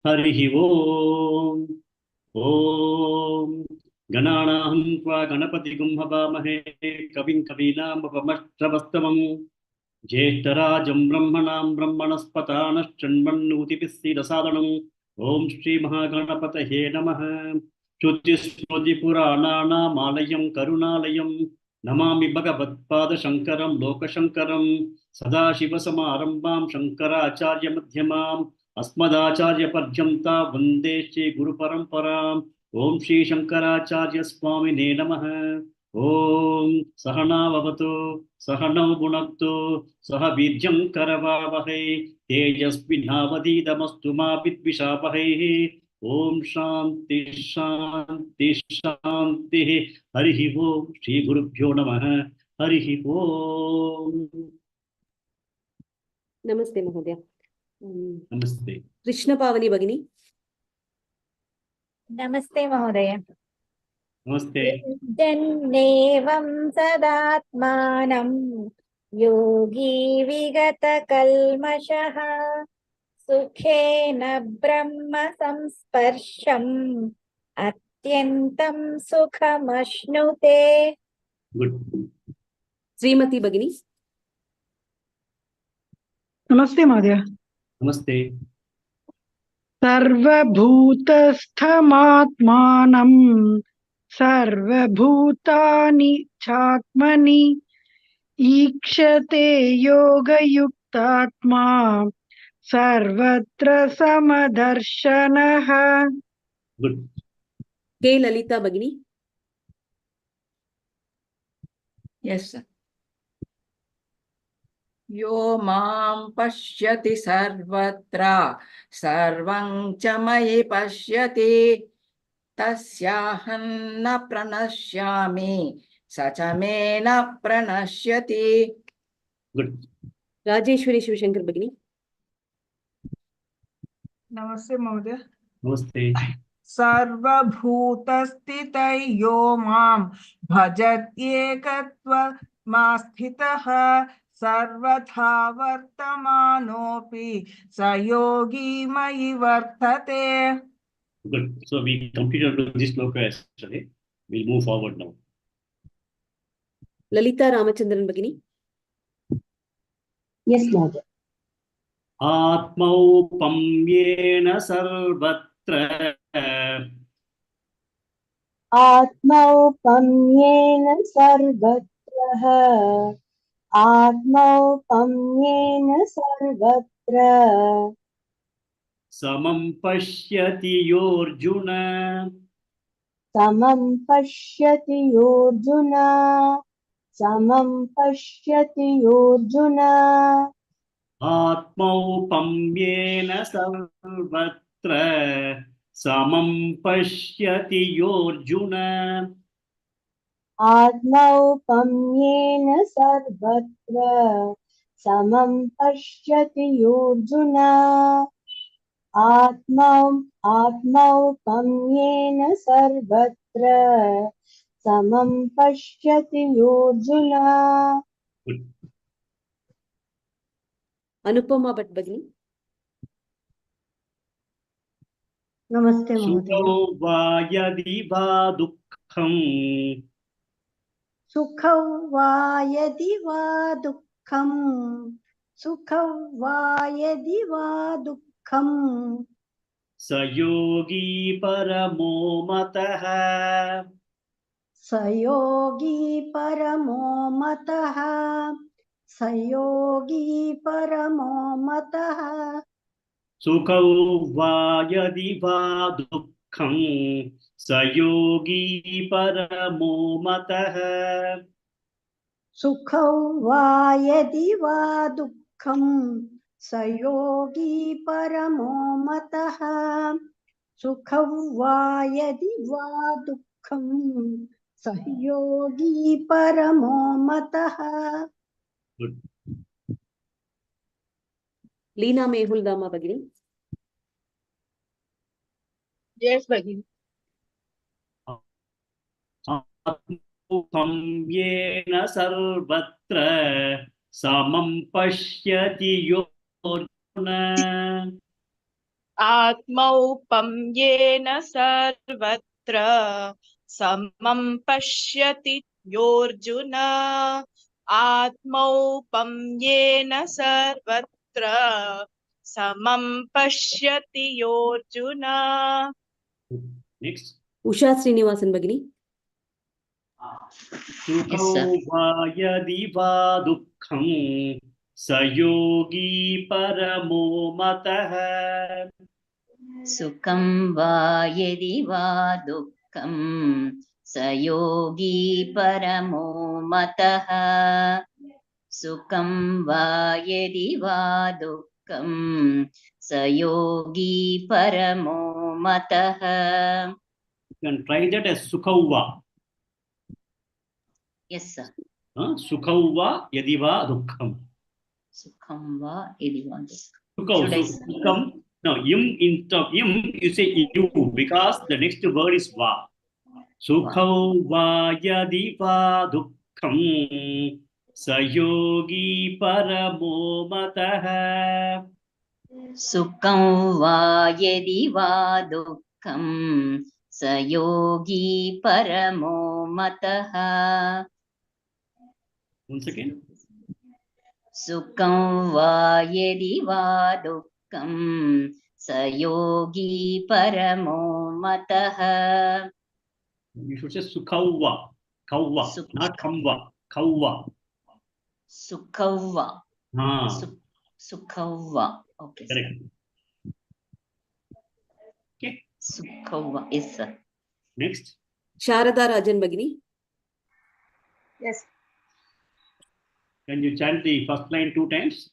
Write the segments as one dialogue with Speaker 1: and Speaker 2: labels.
Speaker 1: हरिः ओम् ॐ गणानाहं त्वा गणपतिगुं हवामहे कविं कवीनामुपमश्रवस्तमं ज्येष्ठराजं ब्रह्मणां ब्रह्मणस्पतानश्चण्वन्नोतिभिः ॐ श्रीमहागणपतये नमः। श्रुतिस्मृतिपुराणानामालयं करुणालयं नमामि भगवत्पादशङ्करं लोकशङ्करं सदाशिवसमारम्भां शङ्कराचार्यमध्यमाम् अस्मदाचार्यपर्यन्तां वन्दे श्रीगुरुपरम्पराम्। ॐ श्रीशङ्कराचार्यस्वामिने नमः। ॐ सहनाववतु सहनौ भुनक्तु सह वीर्यं करवावहै तेजस्विनावधीतमस्तु मा विद्विषावहै। ॐ शान्ति शान्ति शान्तिः। हरिः ओं श्रीगुरुभ्यो नमः। हरिः ओं।
Speaker 2: नमस्ते महोदय।
Speaker 1: नमस्ते।
Speaker 2: कृष्णपावनी भगिनी।
Speaker 3: नमस्ते महोदय।
Speaker 1: नमस्ते।
Speaker 3: जन्नेवं सदात्मानं योगी विगतकल्मषः सुखेन ब्रह्म संस्पर्शम् अत्यन्तं सुखमश्नुते।
Speaker 1: गुड।
Speaker 2: श्रीमती भगिनी।
Speaker 4: नमस्ते महोदय।
Speaker 1: नमस्ते।
Speaker 4: सर्वभूतस्थमात्मानं सर्वभूतानि चात्मनि ईक्षते योगयुक्तात्मा सर्वत्र समदर्शनः।
Speaker 1: गुड।
Speaker 2: के ललिता भगिनी।
Speaker 5: यस यो मां पश्यति सर्वत्र सर्वं च मयि पश्यति तस्याहं न प्रणश्यामि स च मे न प्रणश्यति।
Speaker 1: गुड।
Speaker 2: राजेश्वरी शिवशंकर भगिनी।
Speaker 6: नमस्ते महोदय।
Speaker 1: नमस्ते।
Speaker 6: सर्वभूतस्थितौ यो मां भजत्येकत्वमास्थितः सर्वथा वर्तमानोऽपि स योगी मयि वर्तते।
Speaker 1: Good. So we completed this shloka yesterday. We'll move forward now.
Speaker 2: Lalita Ramachandran भगिनी।
Speaker 7: यस महोदय।
Speaker 1: आत्मौपम्येन सर्वत्र
Speaker 7: आत्मौपम्येन सर्वत्र आत्मौपम्येन सर्वत्र
Speaker 1: समं पश्यति योऽर्जुन
Speaker 7: समं पश्यति योऽर्जुन समं पश्यति योऽर्जुन
Speaker 1: आत्मौपम्येन सर्वत्र समं पश्यति योऽर्जुन
Speaker 7: आत्मौपम्येन सर्वत्र समं पश्यति योऽर्जुन आत्मौपम्येन सर्वत्र समं पश्यति योऽर्जुन।
Speaker 2: अनुपमा भट्ट भगिनी।
Speaker 7: नमस्ते महोदय।
Speaker 1: सुखौ वा यदि वा दुःखं
Speaker 7: सुखौ वा यदि वा दुःखं सुखौ वा यदि वा दुःखं
Speaker 1: स योगी परमो मतः
Speaker 7: स योगी परमो मतः स योगी परमो मतः।
Speaker 1: सुखौ वा यदि वा दुःखं स योगी परमो मतः
Speaker 7: सुखौ वा यदि वा दुःखं स योगी परमो मतः सुखौ वा यदि वा दुःखं स योगी परमो मतः।
Speaker 2: लीना मेहुल दामा भगिनी।
Speaker 4: यस भगिनी।
Speaker 1: आत्मौपम्येन सर्वत्र समं पश्यति योऽर्जुन
Speaker 8: आत्मौपम्येन सर्वत्र समं पश्यति योऽर्जुन आत्मौपम्येन सर्वत्र समं पश्यति योऽर्जुन
Speaker 1: Next.
Speaker 2: उषा श्रीनिवासन भगिनी
Speaker 1: सुखौ वा यदि वा दुःखं स योगी परमो मतः
Speaker 9: सुखं वा यदि वा दुःखं स योगी परमो मतः सुखं वा यदि वा दुःखं स योगी परमो मतः.
Speaker 1: You can try that as sukhauva.
Speaker 9: Yes, sir.
Speaker 1: Sukhauva yadi va dukkham.
Speaker 9: Sukham va yadi va
Speaker 1: Sukham. No, im instead of im, you say you because the next word is va. Sukhauva yadi va dukkham sayogi paramo matah.
Speaker 9: सुखं वा यदि वा दुःखं स योगी परमो मतः.
Speaker 1: Once again.
Speaker 9: सुखं वा यदि वा दुःखं स योगी परमो मतः.
Speaker 1: You should say sukhauva, kauva, not kamva, kauva.
Speaker 9: Sukhauva. Sukhauva. Okay.
Speaker 1: Correct. Okay.
Speaker 9: Sukhauva. Yes, sir.
Speaker 1: Next.
Speaker 2: Sharda राजन भगिनी
Speaker 8: Yes.
Speaker 1: Can you chant the first line 2 times?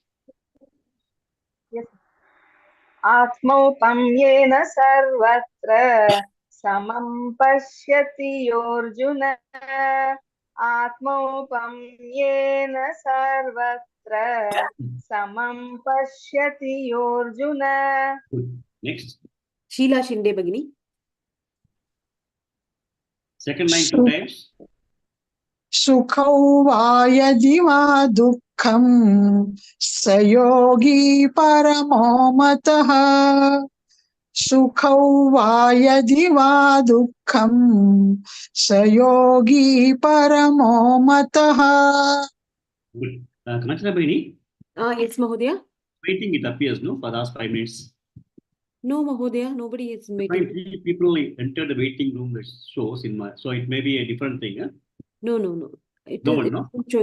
Speaker 8: Yes. आत्मौपम्येन सर्वत्र समं पश्यति योऽर्जुन आत्मौपम्येन सर्वत्र समं पश्यति योऽर्जुन.
Speaker 1: Next.
Speaker 2: शीला शिंदे भगिनी
Speaker 1: Second line 2 times.
Speaker 4: सुखौ वा यदि वा दुःखं स योगी परमो मतः सुखौ वा यदि वा दुःखं स योगी परमो मतः.
Speaker 1: Good. Kanachana Bhini,
Speaker 2: yes Mahodaya.
Speaker 1: waiting it appears, no, for the last 5 minutes.
Speaker 2: No Mahodaya, nobody is waiting.
Speaker 1: 3 people enter the waiting room, that shows in my, so it may be a different thing. Huh?
Speaker 2: No.
Speaker 1: No one,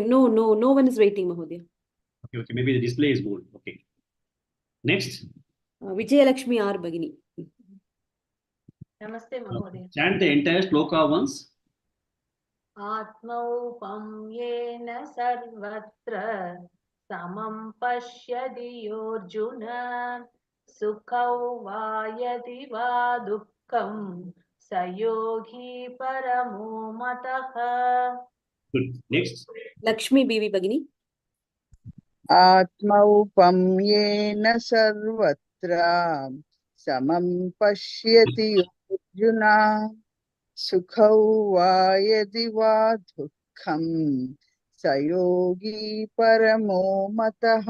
Speaker 1: no?
Speaker 2: No one is waiting Mahodaya.
Speaker 1: Okay, maybe the display is good. Okay. Next.
Speaker 2: Vijayalakshmi R भगिनी
Speaker 5: Namaste Mahodaya.
Speaker 1: Chant the entire shloka once.
Speaker 5: आत्मौपम्येन सर्वत्र समं पश्यति योऽर्जुन सुखौ वा यदि वा दुःखं स योगी परमो मतः.
Speaker 1: Good. Next.
Speaker 2: लक्ष्मी बीवी भगिनी
Speaker 10: आत्मौपम्येन सर्वत्र समं पश्यति अर्जुन सुखौ वा यदि वा दुःखं स योगी परमो मतः.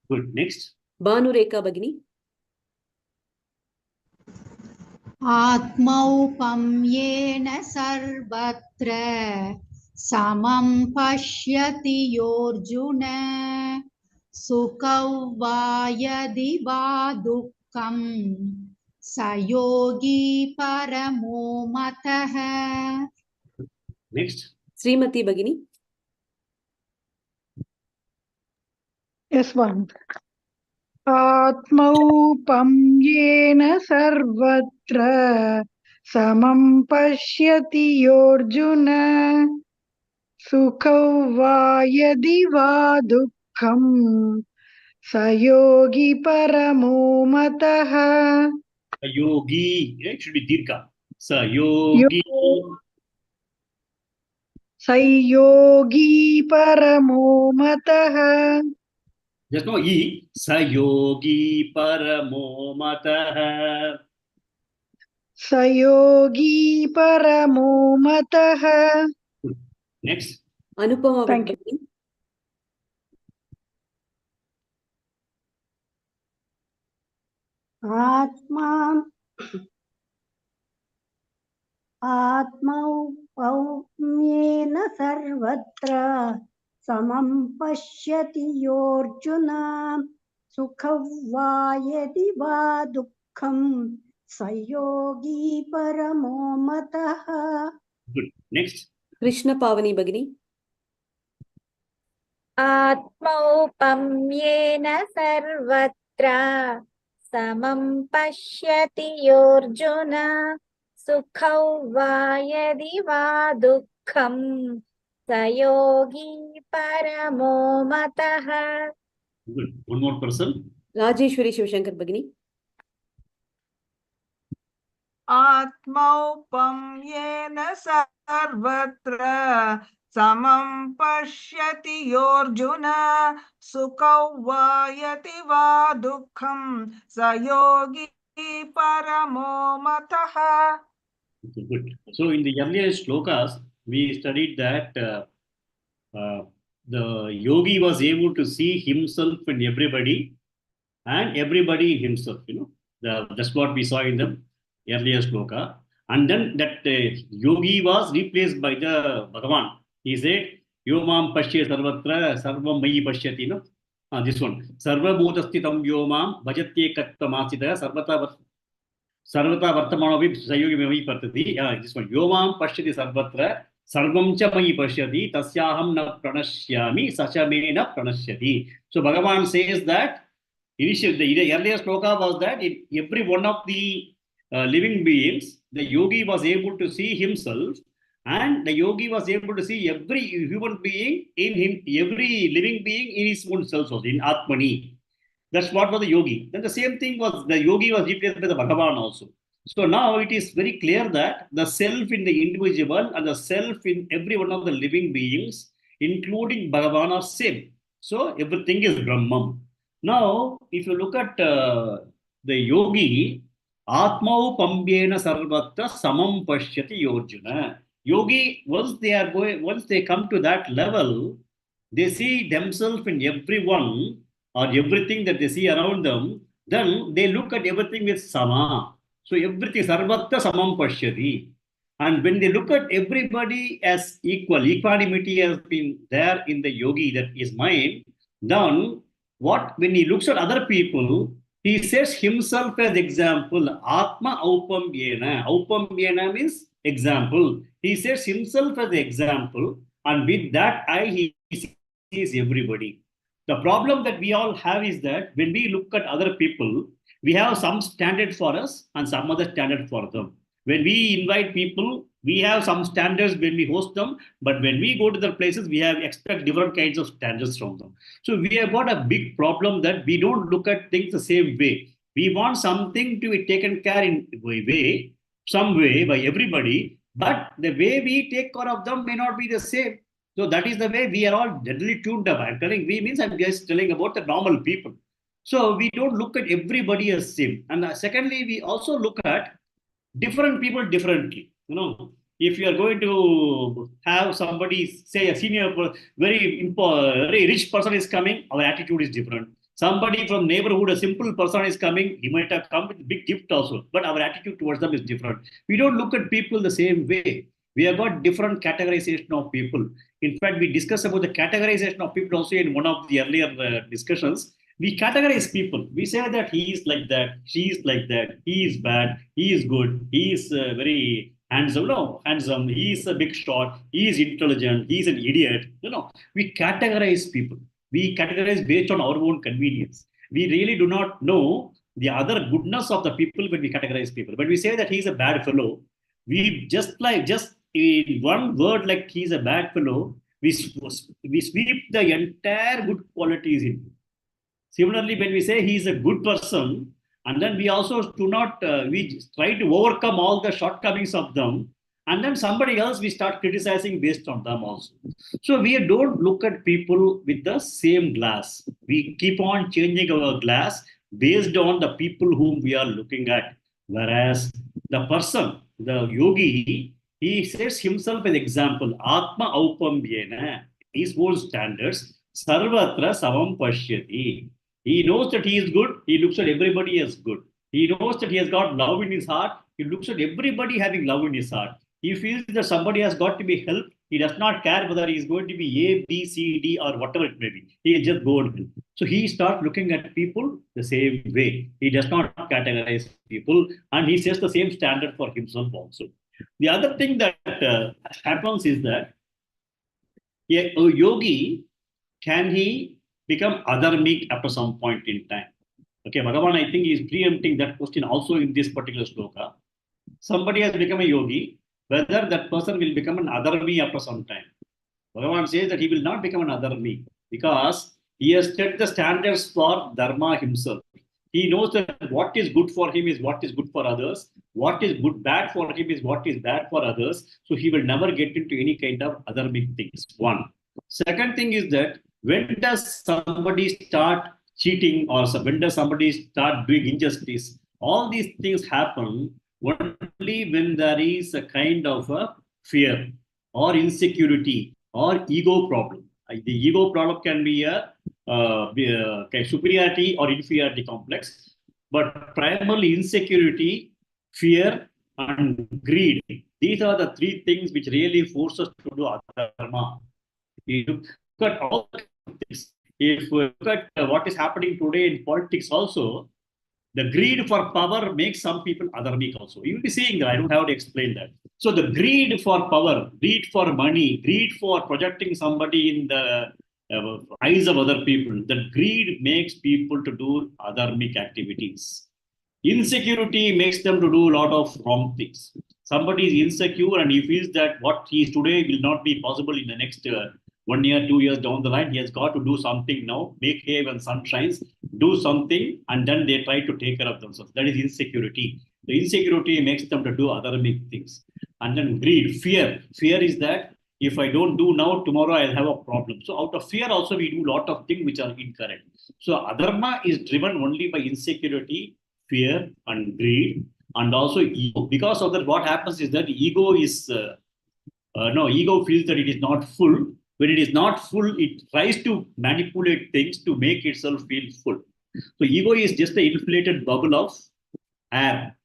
Speaker 1: Good. Next.
Speaker 2: भानुरेखा भगिनी
Speaker 7: आत्मौपम्येन सर्वत्र समं पश्यति योऽर्जुन सुखौ वा यदि वा दुःखं स योगी परमो मतः.
Speaker 1: Next.
Speaker 2: श्रीमती भगिनी
Speaker 4: Yes, one. आत्मौपम्येन सर्वत्र समं पश्यति योऽर्जुन सुखौ वा यदि वा दुःखं स योगी परमो मतः.
Speaker 1: Yogi. It should be dirgha. Sa yogi.
Speaker 4: स योगी परमो मतः.
Speaker 1: There's no e. Sa yogi paramo matah.
Speaker 4: स योगी परमो मतः.
Speaker 1: Next.
Speaker 2: Anupama
Speaker 4: Thank you.
Speaker 2: भगिनी
Speaker 11: आत्मा आत्मौपम्येन सर्वत्र समं पश्यति योऽर्जुन सुखं वा यदि वा दुःखं स योगी परमो मतः.
Speaker 1: Good. Next.
Speaker 2: Krishna Pavani Bhagini.
Speaker 3: आत्मौपम्येन सर्वत्र समं पश्यति योऽर्जुन सुखौ वा यदि वा दुःखं स योगी परमो मतः.
Speaker 1: Good. One more person.
Speaker 2: Rajeshwari Shivashankar Bhagini.
Speaker 6: आत्मौपम्येन सर्वत्र समं पश्यति योऽर्जुन सुखौ वा यदि वा दुःखं स योगी परमो मतः.
Speaker 1: Okay, good. So in the earlier shlokas, we studied that the yogi was able to see himself in everybody and everybody in himself. That's what we saw in the earlier shloka. And then that yogi was replaced by the Bhagavan. He said, Yomam Pashya Sarvatra Sarvam Mayi Pashyati. This one. Sarva Bhutastitam Yomam Bhajatye Kattamasita Sarvata Vartamanovi Sayogi Mayi Partati. This one. Yomam Pashyati Sarvatra Sarvam Cha Mayi Pashyati Tasyaham Na Pranashyami Sachame Na Pranashyati. So Bhagavan says that initially the earlier shloka was that in every one of the living beings, the yogi was able to see himself, and the yogi was able to see every human being in him, every living being in his own self, also in Atmani. That's what was the yogi. Then the same thing was the yogi was replaced by the Bhagavan also. So now it is very clear that the self in the individual and the self in every one of the living beings, including Bhagavan, are same. So everything is Brahman. Now, if you look at the yogi, Atmaupambyena sarvatra samam pashyati yorjuna. Yogi, once they come to that level, they see themselves in everyone or everything that they see around them, then they look at everything with sama. So everything, sarvatra samam pashyati. And when they look at everybody as equal, equanimity has been there in the yogi, that is mind, then when he looks at other people, he says himself as example. Atma aupamyena. Aupamyena means example. He says himself as example, and with that eye he sees everybody. The problem that we all have is that when we look at other people, we have some standard for us and some other standard for them. When we invite people, we have some standards when we host them, but when we go to the places, we expect different kinds of standards from them. So we have got a big problem that we don't look at things the same way. We want something to be taken care in some way by everybody, but the way we take care of them may not be the same. So that is the way we are all deadly tuned up. I'm just telling about the normal people. So we don't look at everybody as same. And secondly, we also look at different people differently. If you are going to have somebody, say a senior, very rich person is coming, our attitude is different. Somebody from neighborhood, a simple person is coming, he might have come with a big gift also, but our attitude towards them is different. We don't look at people the same way. We have got different categorization of people. In fact, we discussed about the categorization of people also in one of the earlier discussions. We categorize people. We say that he is like that, she is like that, he is bad, he is good, he is very handsome, he is a big shot, he is intelligent, he is an idiot. We categorize people. We categorize based on our own convenience. We really do not know the other goodness of the people when we categorize people. When we say that he is a bad fellow, we just in one word like he is a bad fellow, we sweep the entire good qualities in him. Similarly, when we say he is a good person, and then we also do not, we try to overcome all the shortcomings of them, and then somebody else we start criticizing based on them also. So we don't look at people with the same glass. We keep on changing our glass based on the people whom we are looking at. Whereas the person, the yogi, he says himself as example, Atma aupambyena, his own standards, sarvatra samam pashyati. He knows that he is good, he looks at everybody as good. He knows that he has got love in his heart. He looks at everybody having love in his heart. He feels that somebody has got to be helped. He does not care whether he is going to be A, B, C, D, or whatever it may be. He just go and help. So he starts looking at people the same way. He does not categorize people, and he sets the same standard for himself also. The other thing that happens is that a yogi, can he become adharmic after some point in time? Okay, Bhagavan, I think, is preempting that question also in this particular shloka. Somebody has become a yogi, whether that person will become an adharmi after some time. Bhagavan says that he will not become an adharmi because he has set the standards for dharma himself. He knows that what is good for him is what is good for others. What is good, bad for him is what is bad for others. So he will never get into any kind of adharmic things. One. Second thing is that when does somebody start cheating, or when does somebody start doing injustice? All these things happen only when there is a kind of a fear or insecurity or ego problem. The ego problem can be a superiority or inferiority complex, but primarily insecurity, fear, and greed. These are the three things which really force us to do adharma. If you look at all things, if we look at what is happening today in politics also, the greed for power makes some people adharmic also. You will be seeing that. I don't have to explain that. So the greed for power, greed for money, greed for projecting somebody in the eyes of other people, that greed makes people to do adharmic activities. Insecurity makes them to do a lot of wrong things. Somebody is insecure and he feels that what he is today will not be possible in the next 1 year, 2 years down the line. He has got to do something now, make hay when sun shines, do something, and then they try to take care of themselves. That is insecurity. The insecurity makes them to do adharmic things. And then greed, fear. Fear is that if I don't do now, tomorrow I'll have a problem. So out of fear also we do a lot of things which are incorrect. So adharma is driven only by insecurity, fear, and greed, and also ego. Because of that, what happens is that ego is ego feels that it is not full. When it is not full, it tries to manipulate things to make itself feel full. So ego is just the inflated bubble of air.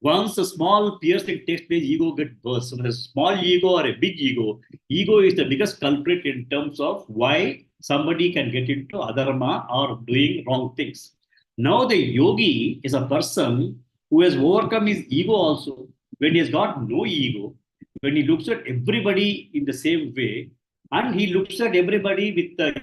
Speaker 1: Once a small piercing takes place, ego gets burst. So whether a small ego or a big ego, ego is the biggest culprit in terms of why somebody can get into adharma or doing wrong things. Now the yogi is a person who has overcome his ego also. When he has got no ego, when he looks at everybody in the same way, and he looks at everybody with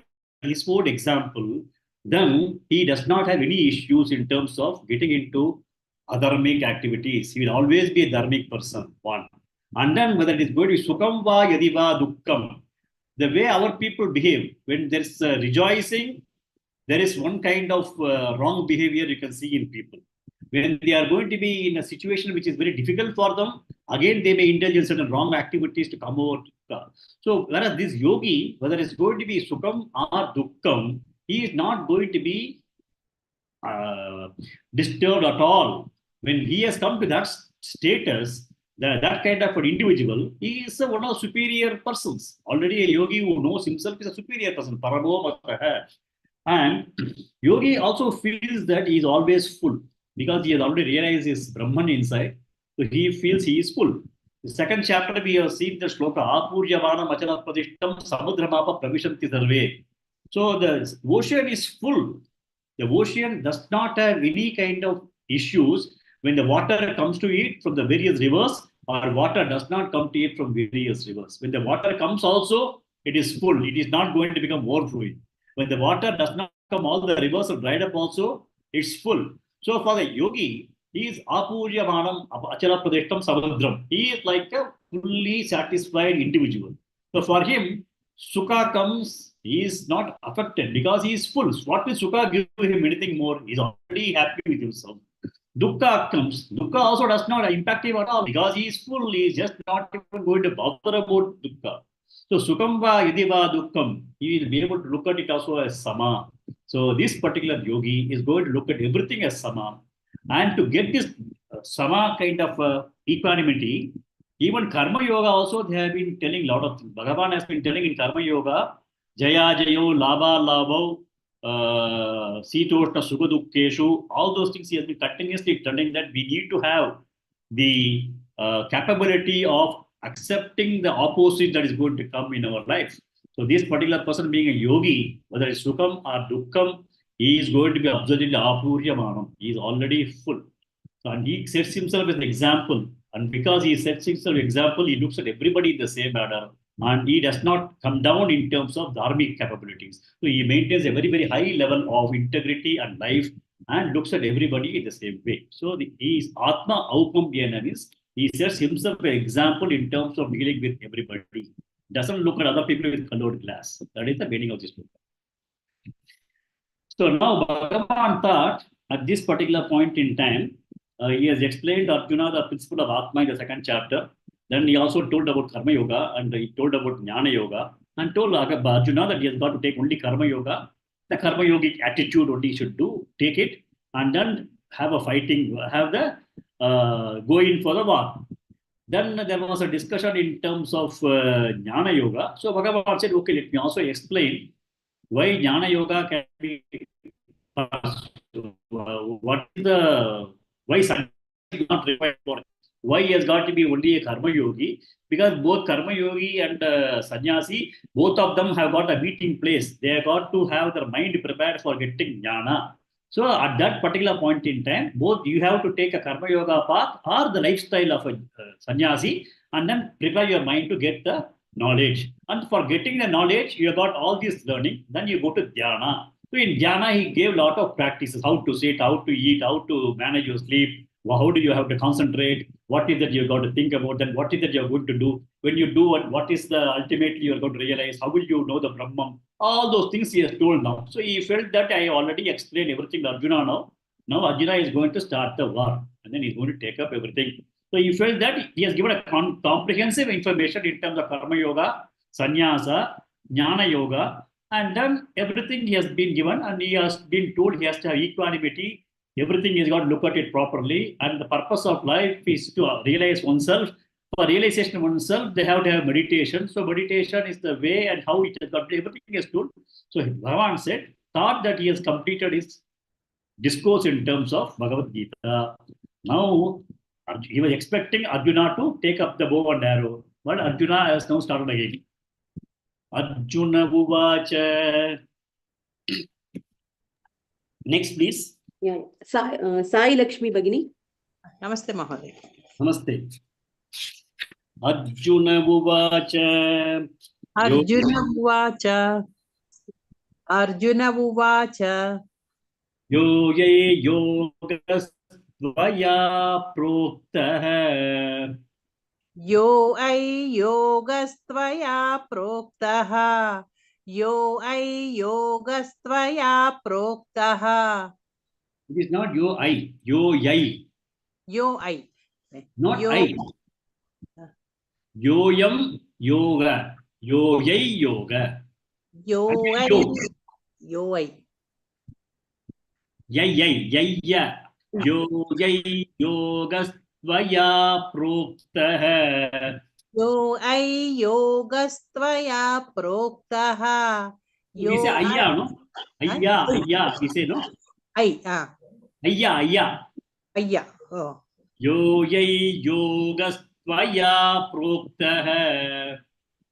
Speaker 1: his own example, then he does not have any issues in terms of getting into adharmic activities. He will always be a dharmic person, one. And then whether it is going to be sukham va yadiva dukkham, the way our people behave, when there's rejoicing, there is one kind of wrong behavior you can see in people. When they are going to be in a situation which is very difficult for them, again they may indulge in certain wrong activities to come over. So whereas this yogi, whether it's going to be sukham or dukkham, he is not going to be disturbed at all. When he has come to that status, that kind of an individual, he is one of superior persons. Already a yogi who knows himself is a superior person. Paramo mataha. And yogi also feels that he is always full because he has already realized his Brahman inside. So he feels he is full. The second chapter we have seen the shloka, Apuryavanam achala pradishtam samudramapa pravishanti sarve. So the ocean is full. The ocean does not have any kind of issues when the water comes to it from the various rivers, or water does not come to it from various rivers. When the water comes also, it is full. It is not going to become overflowing. When the water does not come, all the rivers are dried up also, it's full. So for the yogi, he is apuryamanam achala pradeshtam samudram. He is like a fully satisfied individual. So for him, sukha comes, he is not affected because he is full. What will sukha give him anything more? He is already happy with himself. Dukkha comes. Dukkha also does not impact him at all because he is full. He is just not even going to bother about dukkha. So sukham va yadiva dukkham, he will be able to look at it also as sama. So this particular yogi is going to look at everything as sama. And to get this sama kind of equanimity, even karma yoga also they have been telling a lot of things. Bhagavan has been telling in karma yoga, jaya jayo lava lavo Sitoshna Sugadukeshu, all those things he has been continuously telling that we need to have the capability of accepting the opposite that is going to come in our life. So this particular person being a yogi, whether it's Sukham or Dukkham, he is going to be absolutely Apuryamanam. He is already full. So, and he sets himself as an example. And because he sets himself an example, he looks at everybody in the same manner. And he does not come down in terms of dharmic capabilities. So he maintains a very, very high level of integrity and life and looks at everybody in the same way. So he is Atma Aupambyana means he sets himself an example in terms of dealing with everybody. Doesn't look at other people with colored glass. That is the meaning of this book. So now Bhagavan thought at this particular point in time, he has explained Arjuna the principle of Atma in the second chapter. Then he also told about Karma Yoga and he told about Jnana Yoga and told Arjuna that he has got to take only Karma Yoga. The Karma Yogic attitude only he should do, take it and then have a fighting, have the go in for the war. Then there was a discussion in terms of Jnana Yoga. So Bhagavan said, okay, let me also explain why Jnana Yoga can be what is the why sannyasi is not required for why he has got to be only a karma yogi, because both karma yogi and sannyasi, both of them have got a meeting place. They have got to have their mind prepared for getting jnana. So at that particular point in time, both you have to take a karma yoga path or the lifestyle of a sannyasi and then prepare your mind to get the knowledge. And for getting the knowledge, you have got all this learning, then you go to dhyana. So in dhyana, he gave a lot of practices, how to sit, how to eat, how to manage your sleep, how do you have to concentrate, what is that you've got to think about, then what is that you're going to do. When you do it, what is the ultimately you're going to realize, how will you know the Brahman? All those things he has told now. So he felt that I already explained everything to Arjuna now. Now Arjuna is going to start the war and then he's going to take up everything. So he felt that he has given a comprehensive information in terms of Karma Yoga, Sannyasa, Jnana Yoga, and then everything he has been given and he has been told he has to have equanimity. Everything he's got to look at it properly. And the purpose of life is to realize oneself. For realization of oneself, they have to have meditation. So meditation is the way and how it has got to, everything is told. So Bhagavan said, thought that he has completed his discourse in terms of Bhagavad Gita. Now, he was expecting Arjuna to take up the bow and arrow. But Arjuna has now started again. Arjuna Uvacha. Next, please.
Speaker 2: Yeah. Sai Lakshmi Bhagini.
Speaker 12: Namaste, Mahoday.
Speaker 1: Namaste. Arjuna Uvacha.
Speaker 12: Arjuna Uvacha. Arjuna Uvacha.
Speaker 1: Yo ye yogastvaya proktah.
Speaker 12: Yo ai yogastvaya proktah. Yo ai yogastvaya proktah.
Speaker 1: It is not yo I, yo yai.
Speaker 12: Yo ai.
Speaker 1: Not
Speaker 12: yo.
Speaker 1: I. Yo yam yoga. Yo yai yoga.
Speaker 12: Yo ai. Yo ai.
Speaker 1: Yai yai ya. Yo yai yogastvaya proktah.
Speaker 12: Yo ai yogastvaya proktah.
Speaker 1: We say ayya, no? Ayya, we say, no? Ayya.
Speaker 12: Oh.
Speaker 1: Yo yai yogastvaya proktah.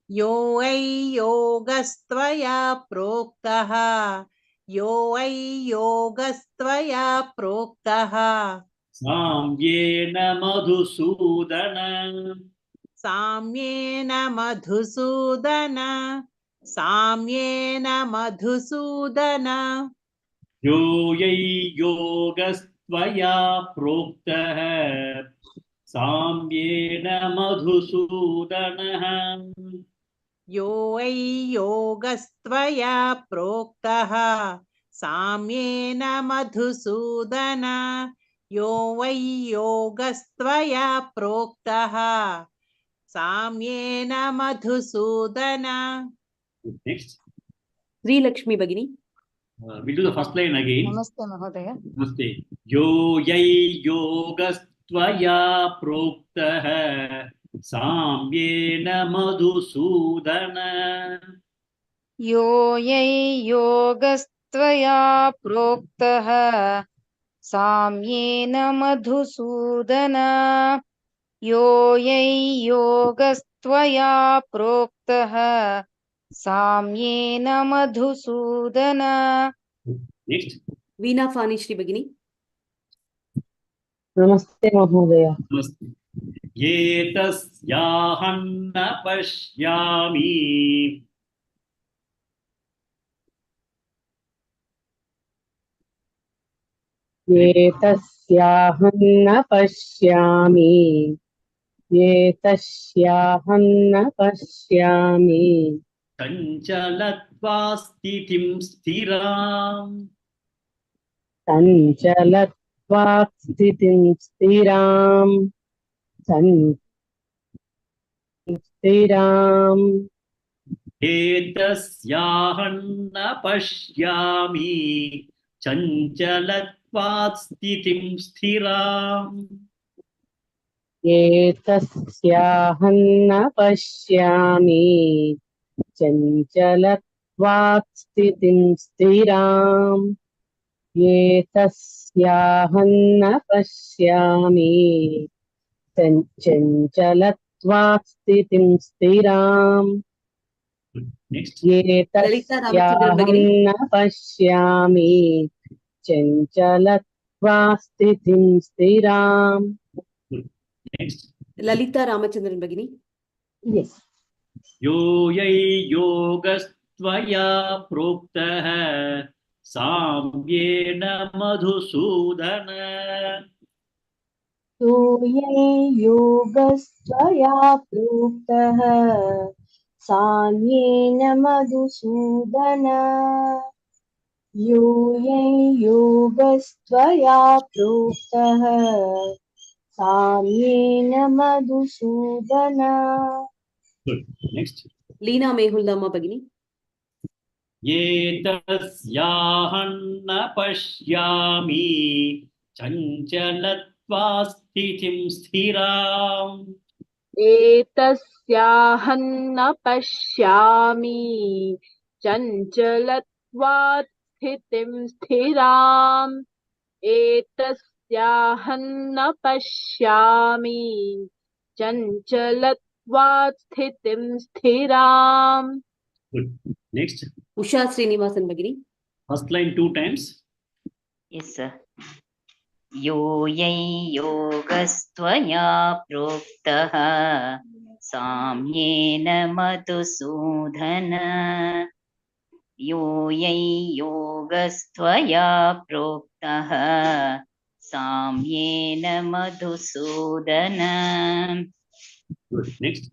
Speaker 12: Yo ai yogastvaya proktah. Yo ai yogastvaya proktah.
Speaker 1: Samyena madhusudana.
Speaker 12: Samyena madhusudana. Samyena madhusudana.
Speaker 1: Yo yai yogastvaya proktah. Samyena madhusudana.
Speaker 12: Yo ai yogastvaya proktah. Samyena madhusudana. Yo ai yogastvaya proktah. Samyena madhusudana.
Speaker 1: Next.
Speaker 2: Sri Lakshmi Bhagini.
Speaker 1: We'll do the first line again.
Speaker 13: Namaste, Mahodaya.
Speaker 1: Namaste. Yo yai yogastvaya proktah. Samyena madhusudana.
Speaker 13: Yo yai योगस्त्वया प्रोक्तः साम्येन मधुसूदन योगस्त्वया प्रोक्तः साम्येन Madhusudan.
Speaker 1: Next.
Speaker 2: वीणा फानिश्री भगिनी.
Speaker 14: नमस्ते महोदय.
Speaker 1: नमस्ते. एतस्याहं न पश्यामि
Speaker 14: एतस्याहं न पश्यामि एतस्याहं न पश्यामि
Speaker 1: चञ्चलत्वा स्थितिं स्थिराम्
Speaker 14: चञ्चलत्वात् स्थितिं स्थिराम् स्थिराम्.
Speaker 1: एतस्याहं न पश्यामि चञ्चलत्वात् स्थितिं स्थिराम्
Speaker 14: एतस्याहं न पश्यामि चञ्चलत्वात् स्थितिं स्थिराम्. एतस्याहं न पश्यामि चञ्चलत्वात् स्थितिं स्थिराम्.
Speaker 2: ललिता रामचंद्रन
Speaker 14: एतस्याहं
Speaker 2: भगिनी.
Speaker 14: न पश्यामि चञ्चलत्वात् स्थितिं स्थिराम्.
Speaker 2: ललिता रामचंद्रन भगिनी.
Speaker 14: Yes.
Speaker 1: योगस्त्वया प्रोक्तः साम्येन मधुसूदन
Speaker 14: योगस्त्वया प्रोक्तः साम्येन मधुसूदन योगस्त्वया प्रोक्तः साम्येन मधुसूदन.
Speaker 1: Good. Next.
Speaker 2: लीना मेहुल्लामा भगिनी.
Speaker 1: एतस्याहं न पश्यामि चञ्चलत्वा स्थितिं स्थिराम्
Speaker 13: एतस्याहं न पश्यामि चञ्चलत्वात् स्थितिं स्थिराम्. एतस्याहं न पश्यामि चञ्चलत्वात् स्थितिं स्थिराम्.
Speaker 1: Good. Next.
Speaker 2: उषा श्रीनिवासन भगिनी.
Speaker 1: First line 2 times.
Speaker 9: Yes, sir. योगस्त्वया प्रोक्तः साम्येन मधुसूदन योगस्त्वया प्रोक्तः साम्येन मधुसूदन.
Speaker 1: Good. Next.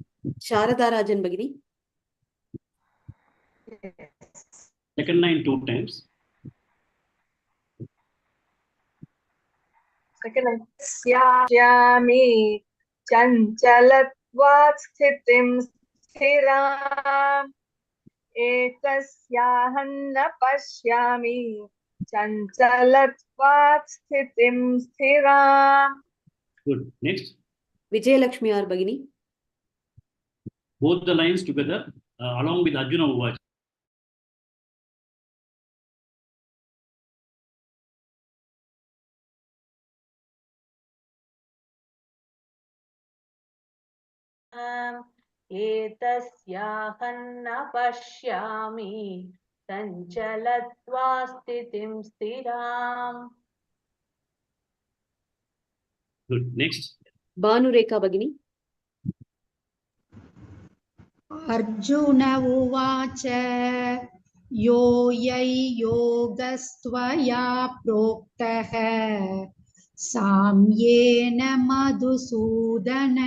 Speaker 2: शारदा राजन भगिनी.
Speaker 1: Second line 2 times.
Speaker 8: स्यामि चञ्चलत्वात् स्थितिं स्थिराम् एतस्याहं न पश्यामि चञ्चलत्वात् स्थितिं स्थिराम्.
Speaker 1: Good. Next.
Speaker 2: विजयलक्ष्मी आर भगिनी.
Speaker 1: Both the lines together along with Arjuna Uvacha.
Speaker 15: एतस्याहं न पश्यामि चञ्चलत्वा स्थितिं स्थिराम्.
Speaker 1: Good. Next.
Speaker 2: भानुरेखा भगिनी.
Speaker 7: अर्जुन उवाच योगस्त्वया प्रोक्तः साम्येन मधुसूदन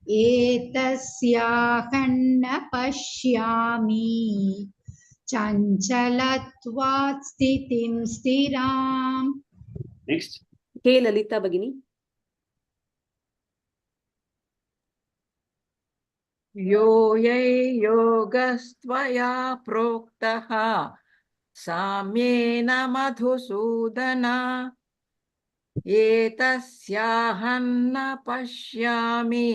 Speaker 7: एतस्याहं न पश्यामि चञ्चलत्वात् स्थितिं स्थिराम्.
Speaker 1: Next.
Speaker 2: के ललिता भगिनी.
Speaker 5: योगस्त्वया प्रोक्तः साम्येन मधुसूदन एतस्याहं न पश्यामि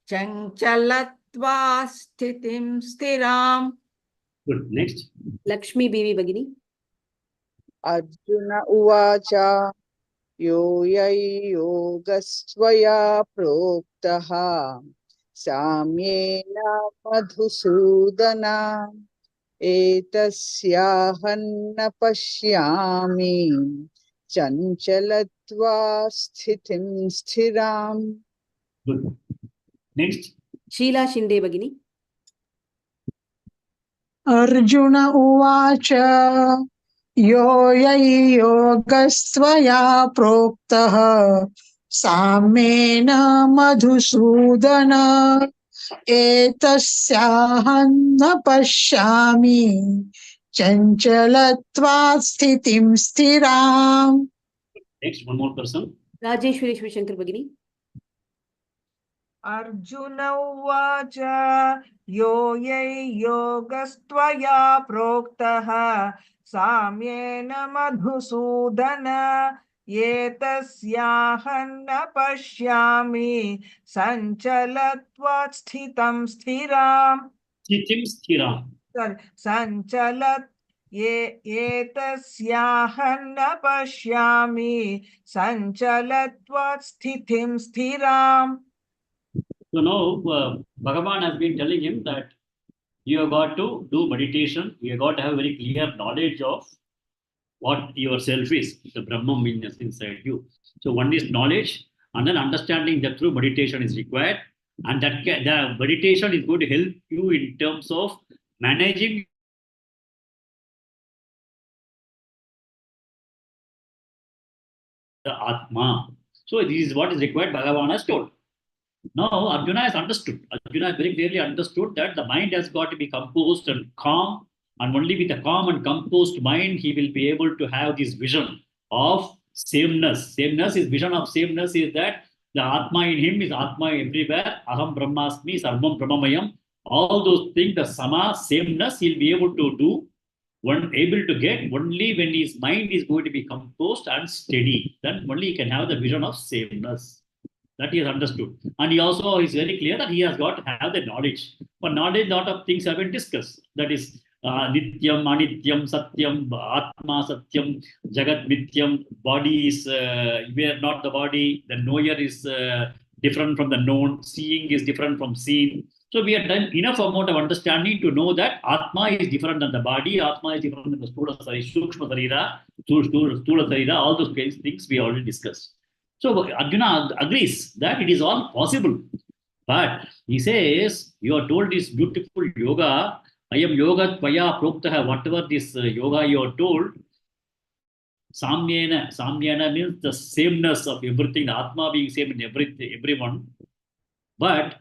Speaker 5: चञ्चलत्वा स्थितिं स्थिराम्.
Speaker 1: Good. Next.
Speaker 2: Lakshmi Bibi Bagini.
Speaker 10: Arjuna Uvacha Yoyai Yogastvaya Proktaha Samyena Madhusudana Etasyahanna Pashyami Chanchalatva Sthitim Sthiram.
Speaker 1: Good. Next.
Speaker 2: Sheela Shinde Bagini.
Speaker 4: Arjuna Uvacha Yoyai Yogastvaya Proktaha Samena Madhusudana Etasyahanna Pashyami Chanchalatva Sthitim Sthiram.
Speaker 1: Next, one more person.
Speaker 2: Rajeshwari Shri Shankar Bagini.
Speaker 6: Arjuna Uvacha Yoyai Yogastvaya Proktaha Samyena Madhusudana Yetasyahanna Pashyami Sanchalatvat Sthitam Sthiram.
Speaker 1: Sthitim Sthiram.
Speaker 6: Sorry, Sanchalat Yetasyahanna Pashyami Sanchalatvat Sthitim Sthiram.
Speaker 1: So now Bhagavan has been telling him that you have got to do meditation. You have got to have very clear knowledge of what yourself is, the Brahman means inside you. So one is knowledge, and then understanding that through meditation is required, and that the meditation is going to help you in terms of managing the Atma. So this is what is required, Bhagavan has told. Now Arjuna has understood. Arjuna has very clearly understood that the mind has got to be composed and calm, and only with a calm and composed mind he will be able to have this vision of sameness. Sameness is vision of sameness is that the Atma in him is Atma everywhere. Aham Brahmasmi, Sarvam Brahmamayam. All those things, the Sama, sameness, he'll be able to do, able to get only when his mind is going to be composed and steady. Then only he can have the vision of sameness. That he has understood. And he also is very clear that he has got to have the knowledge. For knowledge, lot of things have been discussed. That is Nityam, Anityam, Satyam, Atma, Satyam, Jagat, Nityam. Body is, we are not the body. The knower is different from the known. Seeing is different from seen. So we have done enough amount of understanding to know that Atma is different than the body. Atma is different than the Sthula Sarira, Sukshma Sarira, Sthula Sarira. All those things we already discussed. So Arjuna agrees that it is all possible. But he says, you are told this beautiful yoga, I am yoga tvaya proktaha, whatever this yoga you are told, samyena means the sameness of everything, Atma being same in everyone. But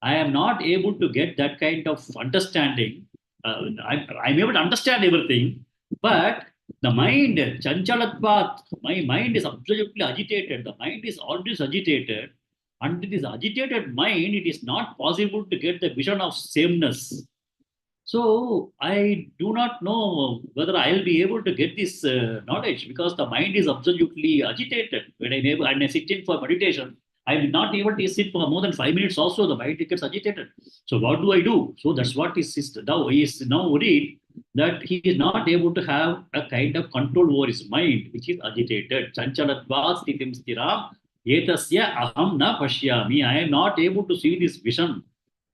Speaker 1: I am not able to get that kind of understanding. I'm able to understand everything, but the mind, chanchalatvat, my mind is absolutely agitated. The mind is always agitated. And with this agitated mind, it is not possible to get the vision of sameness. So I do not know whether I will be able to get this knowledge because the mind is absolutely agitated. When I sit in for meditation, I am not able to sit for more than 5 minutes also, the mind gets agitated. So what do I do? So that's what he is now worried that he is not able to have a kind of control over his mind, which is agitated. Chanchalatva sthitim sthiram etasya aham na pashyami. I am not able to see this vision.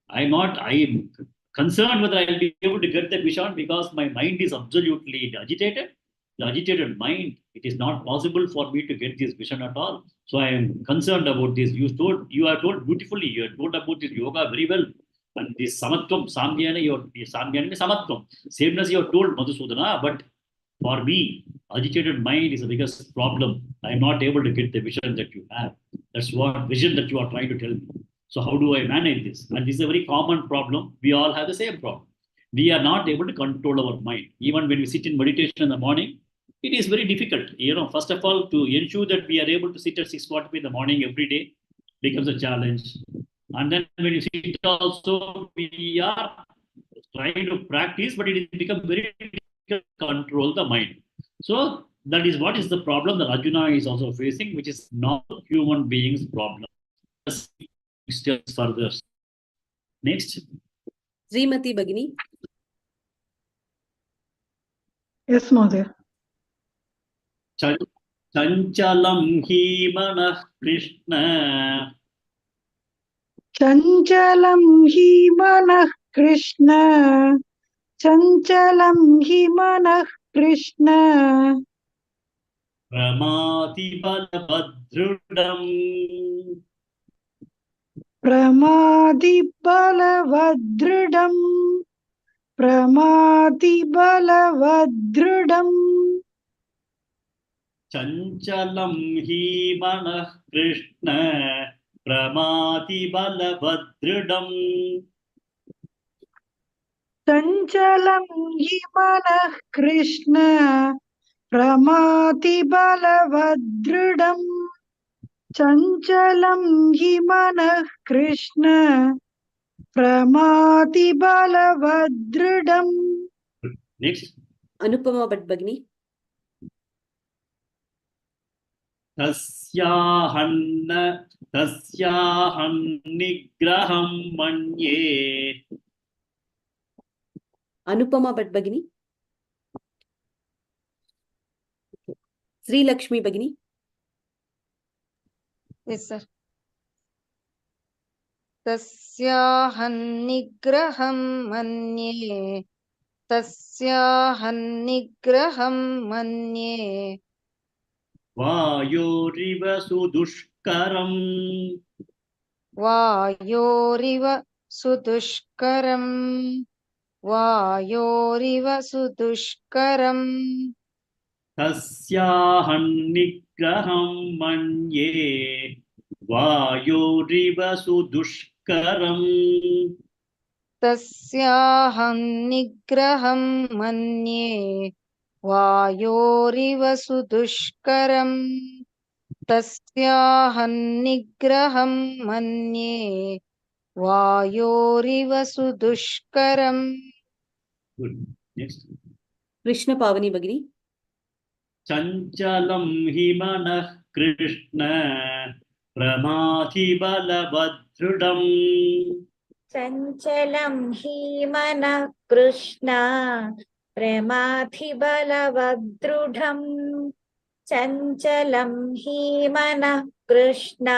Speaker 1: I am concerned whether I will be able to get the vision because my mind is absolutely agitated. The agitated mind, it is not possible for me to get this vision at all. So I am concerned about this. You are told beautifully, you are told about this yoga very well. And this samatvam, samyana is samatvam. Sameness you are told, Madhusudana, but for me, agitated mind is the biggest problem. I am not able to get the vision that you have. That's what vision that you are trying to tell me. So how do I manage this? And this is a very common problem. We all have the same problem. We are not able to control our mind. Even when we sit in meditation in the morning, it is very difficult. First of all, to ensure that we are able to sit at 6:40 in the morning every day becomes a challenge. And then when you sit also, we are trying to practice, but it becomes very difficult to control the mind. So that is what is the problem that Arjuna is also facing, which is not human beings' problem. Further. Next.
Speaker 2: Srimati Bagini.
Speaker 4: Yes, Mother.
Speaker 1: Chanchalam hi manah Krishna.
Speaker 4: Chanchalam hi manah Krishna. Chanchalam hi manah Krishna.
Speaker 1: Pramati balabhadrudam.
Speaker 4: Pramadi balavadrudam. Pramadi balavadrudam.
Speaker 1: Chanchalam hi manah Krishna. Pramati balabhadrudam.
Speaker 4: Chanchalam hi manah Krishna. Pramati balavadrudam. Chanchalam hi manah Krishna. Pramati balavadrudam.
Speaker 1: Next.
Speaker 2: Anupama Bhatt Bhagini.
Speaker 1: Tasyahan nigraham manye.
Speaker 2: Anupama Bhatt Bhagini. Sri Lakshmi Bhagini.
Speaker 15: Yes, sir. Tasyahan manye. Tasyahan manye.
Speaker 1: Vayoriva sudushkaram.
Speaker 15: Vayoriva sudushkaram. Vayoriva sudushkaram.
Speaker 1: Tasyahan nigraham manye. Vayoriva sudushkaram.
Speaker 15: Tasyahan nigraham manye. Vayoriva sudushkaram. Tasyahan nigraham manye. Vayoriva sudushkaram.
Speaker 1: Good. Next.
Speaker 2: Krishna Pavani Bhagini.
Speaker 1: Chanchalam hi manah Krishna. Pramati balabhadrudam.
Speaker 3: चञ्चलं हि मनः कृष्ण प्रमाथिबलवदृढम् चञ्चलं हि मनः Krishna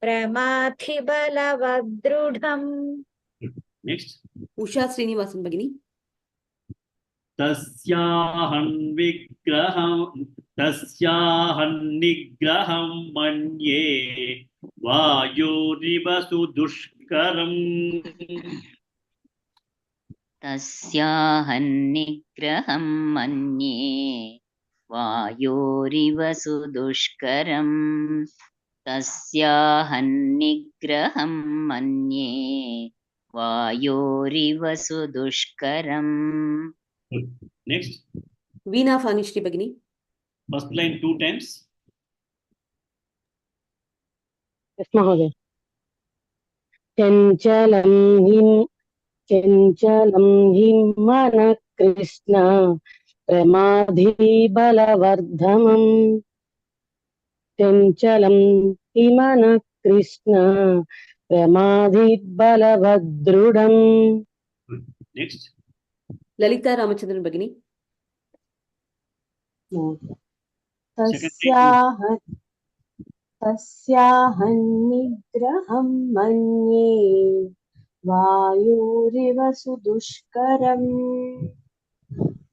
Speaker 3: प्रमाथिबलवदृढम्.
Speaker 1: Next.
Speaker 2: Usha Srinivasan Bhagini.
Speaker 1: Tasyahan nigraham manye. Vayoriva sudushkaram.
Speaker 9: तस्याहं निग्रहं मन्ये वायोरिव सुदुष्करम् तस्याहं निग्रहं मन्ये वायोरिव सुदुष्करम्.
Speaker 1: Next.
Speaker 2: Veena Fanishri Bhagini.
Speaker 1: First line 2 times.
Speaker 16: Yes, Mahoday. Chanchalam him mana Krishna pramadhi balavardhamam. Chanchalam himana Krishna pramadhi balavadrudam.
Speaker 1: Next.
Speaker 2: Lalita Ramachandran Bhagini.
Speaker 16: Tasyahan nigraham manye vayoriva sudushkaram.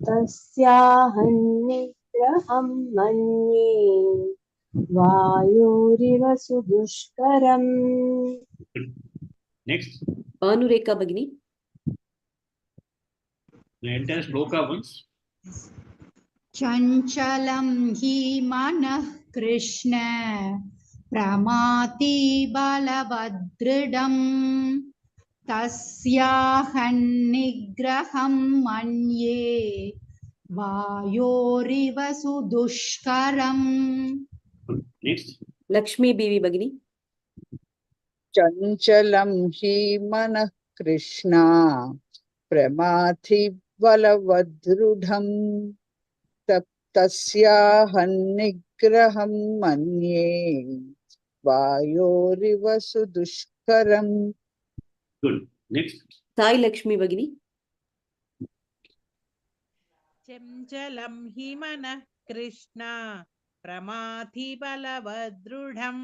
Speaker 16: Tasyahan nigraham manye vayoriva sudushkaram.
Speaker 1: Next.
Speaker 2: Bhanureka Bhagini.
Speaker 1: The entire shloka once.
Speaker 7: चञ्चलं हि मनः कृष्ण प्रमाति बलभद्रडम् तस्याहन्निग्रहं मन्ये वायोरिव सुदुष्करम्.
Speaker 1: Next.
Speaker 2: Lakshmi Bivi Bhagini.
Speaker 10: Chanchalam hi manah Krishna. Pramathi balavadrudham. Tasyahan nigraham manye. Vayoriva sudushkaram.
Speaker 1: Good. Next.
Speaker 2: Sai Lakshmi Bhagini.
Speaker 12: चञ्चलं हि मनः कृष्ण प्रमाथि बलवदृढं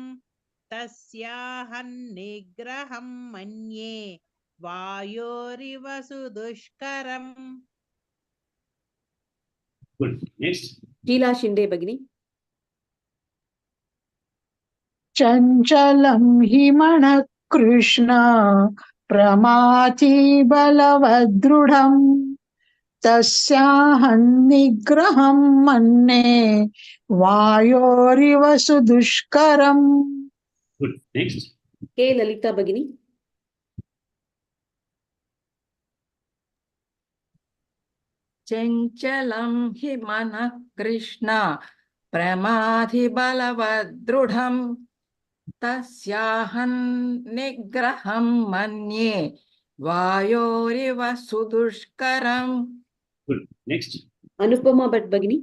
Speaker 12: तस्याहं निग्रहं मन्ये वायोरिव सुदुष्करम्.
Speaker 1: Good. Next.
Speaker 2: शीला शिंदे भगिनी.
Speaker 4: चञ्चलं हि मनः कृष्ण प्रमाथि बलवदृढम् तस्याहं निग्रहं मन्ये वायोरिव सुदुष्करम्.
Speaker 1: Good. Next.
Speaker 2: के ललिता भगिनी.
Speaker 5: चञ्चलं हि मनः कृष्ण प्रमाथि बलवदृढं तस्याहं निग्रहं मन्ये वायोरिव सुदुष्करम्.
Speaker 1: Good. Next.
Speaker 2: अनुपमा भट्ट भगिनी.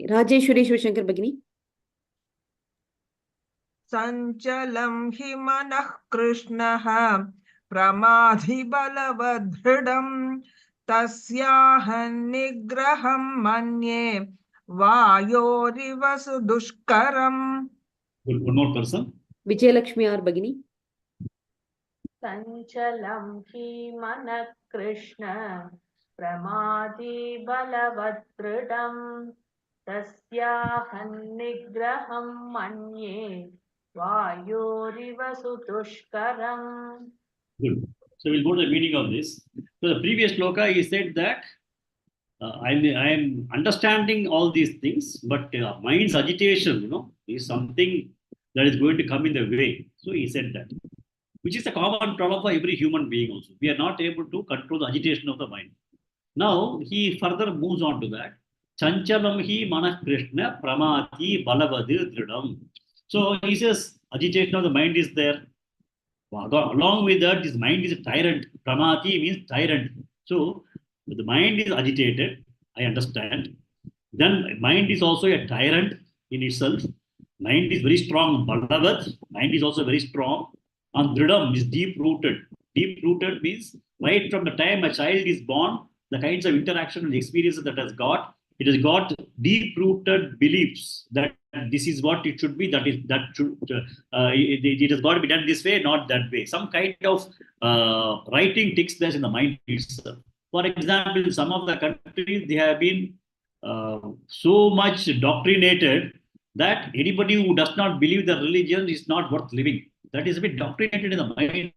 Speaker 2: राजेश्वरी शिवशंकर भगिनी.
Speaker 6: संचलं हि मनः कृष्णः प्रमाथि बलवदृढं तस्याहं निग्रहं मन्ये वायोरिव सुदुष्करम्.
Speaker 1: Good. One more person.
Speaker 2: Vijayalakshmi R भगिनी.
Speaker 13: संचलं हि मनः कृष्ण प्रमाथि बलवदृढं तस्याहं निग्रहं मन्ये वायोरिव सुदुष्करम्.
Speaker 1: Good. So we'll go to the meaning of this. So the previous shloka, he said that I am understanding all these things, but mind's agitation, is something that is going to come in the way. So he said that, which is a common problem for every human being also. We are not able to control the agitation of the mind. Now he further moves on to that. Chanchalam hi manah krishna pramati balavadu dridam. So he says agitation of the mind is there. Along with that, this mind is a tyrant. Pramati means tyrant. So the mind is agitated, I understand. Then mind is also a tyrant in itself. Mind is very strong. Balavad, mind is also very strong. And dridam is deep-rooted. Deep-rooted means right from the time a child is born, the kinds of interaction and experiences that it has got deep-rooted beliefs that this is what it should be, it has got to be done this way, not that way. Some kind of writing takes place in the mind itself. For example, in some of the countries, they have been so much doctrinated that anybody who does not believe the religion is not worth living. That is a bit doctrinated in the mind.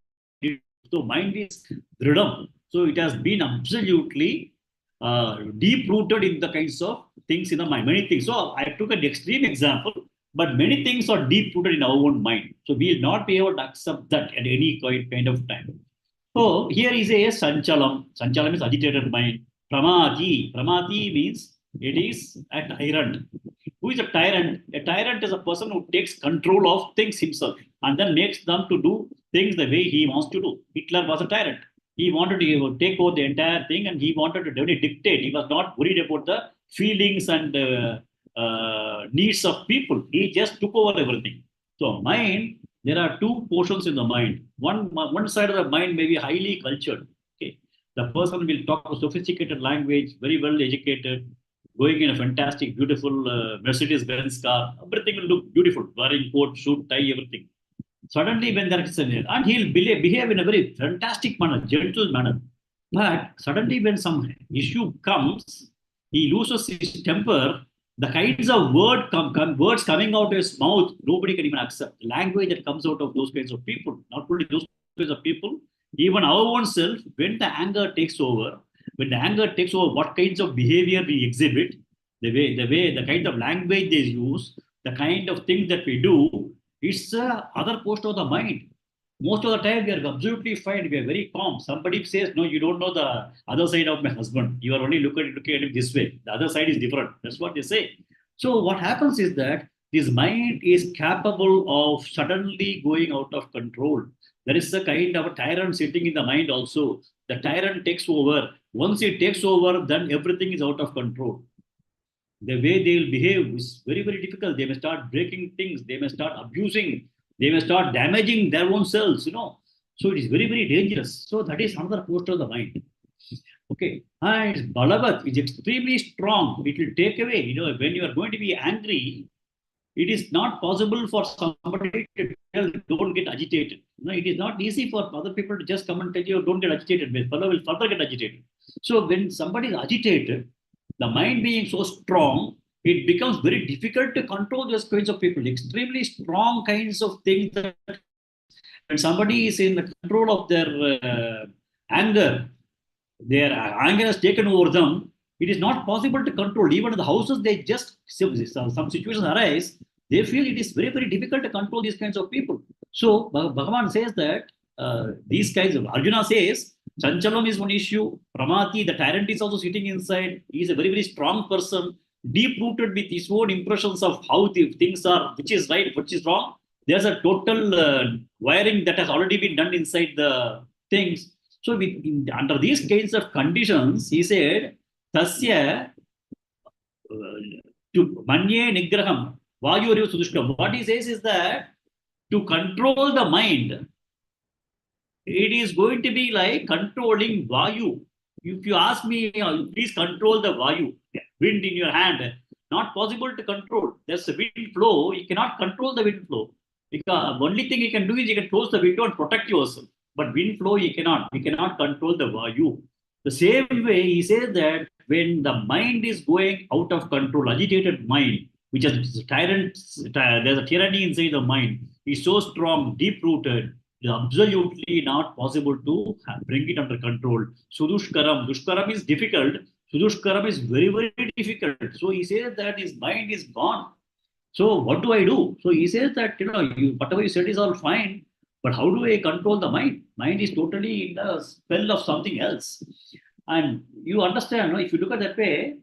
Speaker 1: So mind is dridam. So it has been absolutely deep-rooted in the kinds of things in the mind. Many things. So I took an extreme example, but many things are deep-rooted in our own mind. So we will not be able to accept that at any kind of time. So here is a sanchalam. Sanchalam is agitated mind. Pramati. Pramati means it is a tyrant. Who is a tyrant? A tyrant is a person who takes control of things himself and then makes them to do things the way he wants to do. Hitler was a tyrant. He wanted to take over the entire thing and he wanted to dictate. He was not worried about the feelings and needs of people. He just took over everything. So mind, there are two portions in the mind. One side of the mind may be highly cultured. Okay, the person will talk a sophisticated language, very well educated, going in a fantastic, beautiful Mercedes-Benz car. Everything will look beautiful, wearing coat, suit, tie, everything. Suddenly, when there is and he'll behave in a very fantastic manner, gentle manner. But suddenly, when some issue comes, he loses his temper. The kinds of words coming out of his mouth, nobody can even accept. The language that comes out of those kinds of people, not only those kinds of people, even our own self, when the anger takes over, what kinds of behavior we exhibit, the kind of language they use, the kind of things that we do, it's the other portion of the mind. Most of the time, we are absolutely fine. We are very calm. Somebody says, no, you don't know the other side of my husband. You are only looking at him this way. The other side is different. That's what they say. So what happens is that this mind is capable of suddenly going out of control. There is a kind of a tyrant sitting in the mind also. The tyrant takes over. Once it takes over, then everything is out of control. The way they will behave is very, very difficult. They may start breaking things. They may start abusing. They may start damaging their own selves, So it is very, very dangerous. So that is another post of the mind. Okay. And Bhagavad is extremely strong. It will take away, when you are going to be angry, it is not possible for somebody to tell, don't get agitated. It is not easy for other people to just come and tell you, don't get agitated. The fellow will further get agitated. So when somebody is agitated, the mind being so strong, it becomes very difficult to control those kinds of people. Extremely strong kinds of things that when somebody is in the control of their anger, their anger has taken over them. It is not possible to control. Even in the houses, they just some situations arise. They feel it is very, very difficult to control these kinds of people. So Bhagavan says that these kinds of Arjuna says Chanchalam is one issue. Pramati, the tyrant, is also sitting inside. He is a very, very strong person, deep rooted with his own impressions of how the things are, which is right, which is wrong. There's a total wiring that has already been done inside the things. So under these kinds of conditions, he said, Tasya to manye nigraham, vayuryo sudushkam. What he says is that to control the mind, it is going to be like controlling vayu. If you ask me, please control the vayu, wind in your hand, not possible to control. There's a wind flow, you cannot control the wind flow. Because only thing you can do is you can close the window and protect yourself. But wind flow, you cannot control the vayu. The same way, he says that when the mind is going out of control, agitated mind, which is tyrant, there's a tyranny inside the mind, is so strong, deep rooted, it is absolutely not possible to bring it under control. Dushkaram is difficult. Sudushkaram is very, very difficult. So he says that his mind is gone. So what do I do? So he says that, whatever you said is all fine, but how do I control the mind? Mind is totally in the spell of something else. And you understand, if you look at that way,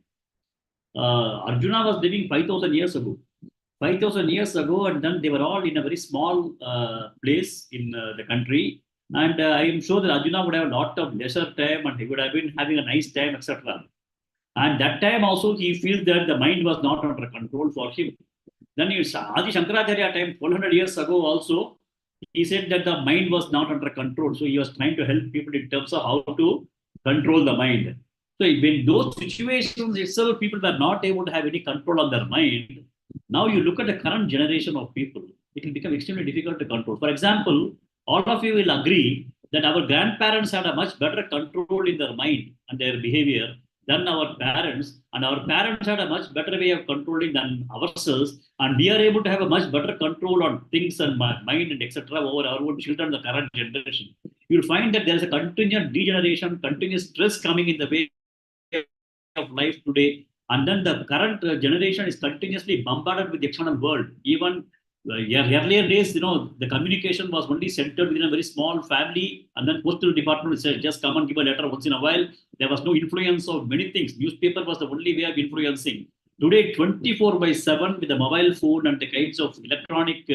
Speaker 1: Arjuna was living 5,000 years ago. 5,000 years ago, and then they were all in a very small place in the country. And I am sure that Arjuna would have a lot of leisure time and he would have been having a nice time, etc. And that time also, he feels that the mind was not under control for him. Then it's Adi Shankaracharya time, 400 years ago also, he said that the mind was not under control. So he was trying to help people in terms of how to control the mind. So when those situations itself, people were not able to have any control on their mind. Now you look at the current generation of people, it will become extremely difficult to control. For example, all of you will agree that our grandparents had a much better control in their mind and their behavior than our parents, and our parents had a much better way of controlling than ourselves, and we are able to have a much better control on things and mind and etc. over our own children, the current generation. You'll find that there is a continuous degeneration, continuous stress coming in the way of life today, and then the current generation is continuously bombarded with the external world. Even earlier days, the communication was only centered within a very small family, and then postal department said, just come and give a letter once in a while. There was no influence of many things. Newspaper was the only way of influencing. Today, 24/7 with the mobile phone and the kinds of electronic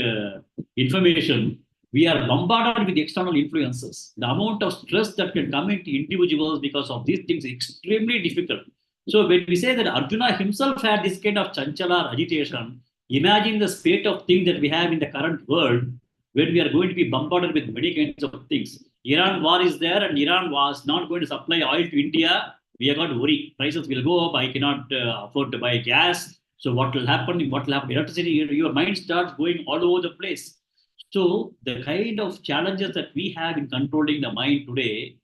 Speaker 1: information, we are bombarded with external influences. The amount of stress that can come into individuals because of these things is extremely difficult. So when we say that Arjuna himself had this kind of chanchala or agitation, imagine the state of things that we have in the current world when we are going to be bombarded with many kinds of things. Iran war is there and Iran was not going to supply oil to India. We are going to worry. Prices will go up. I cannot afford to buy gas. So what will happen? What will happen? Electricity, your mind starts going all over the place. So the kind of challenges that we have in controlling the mind today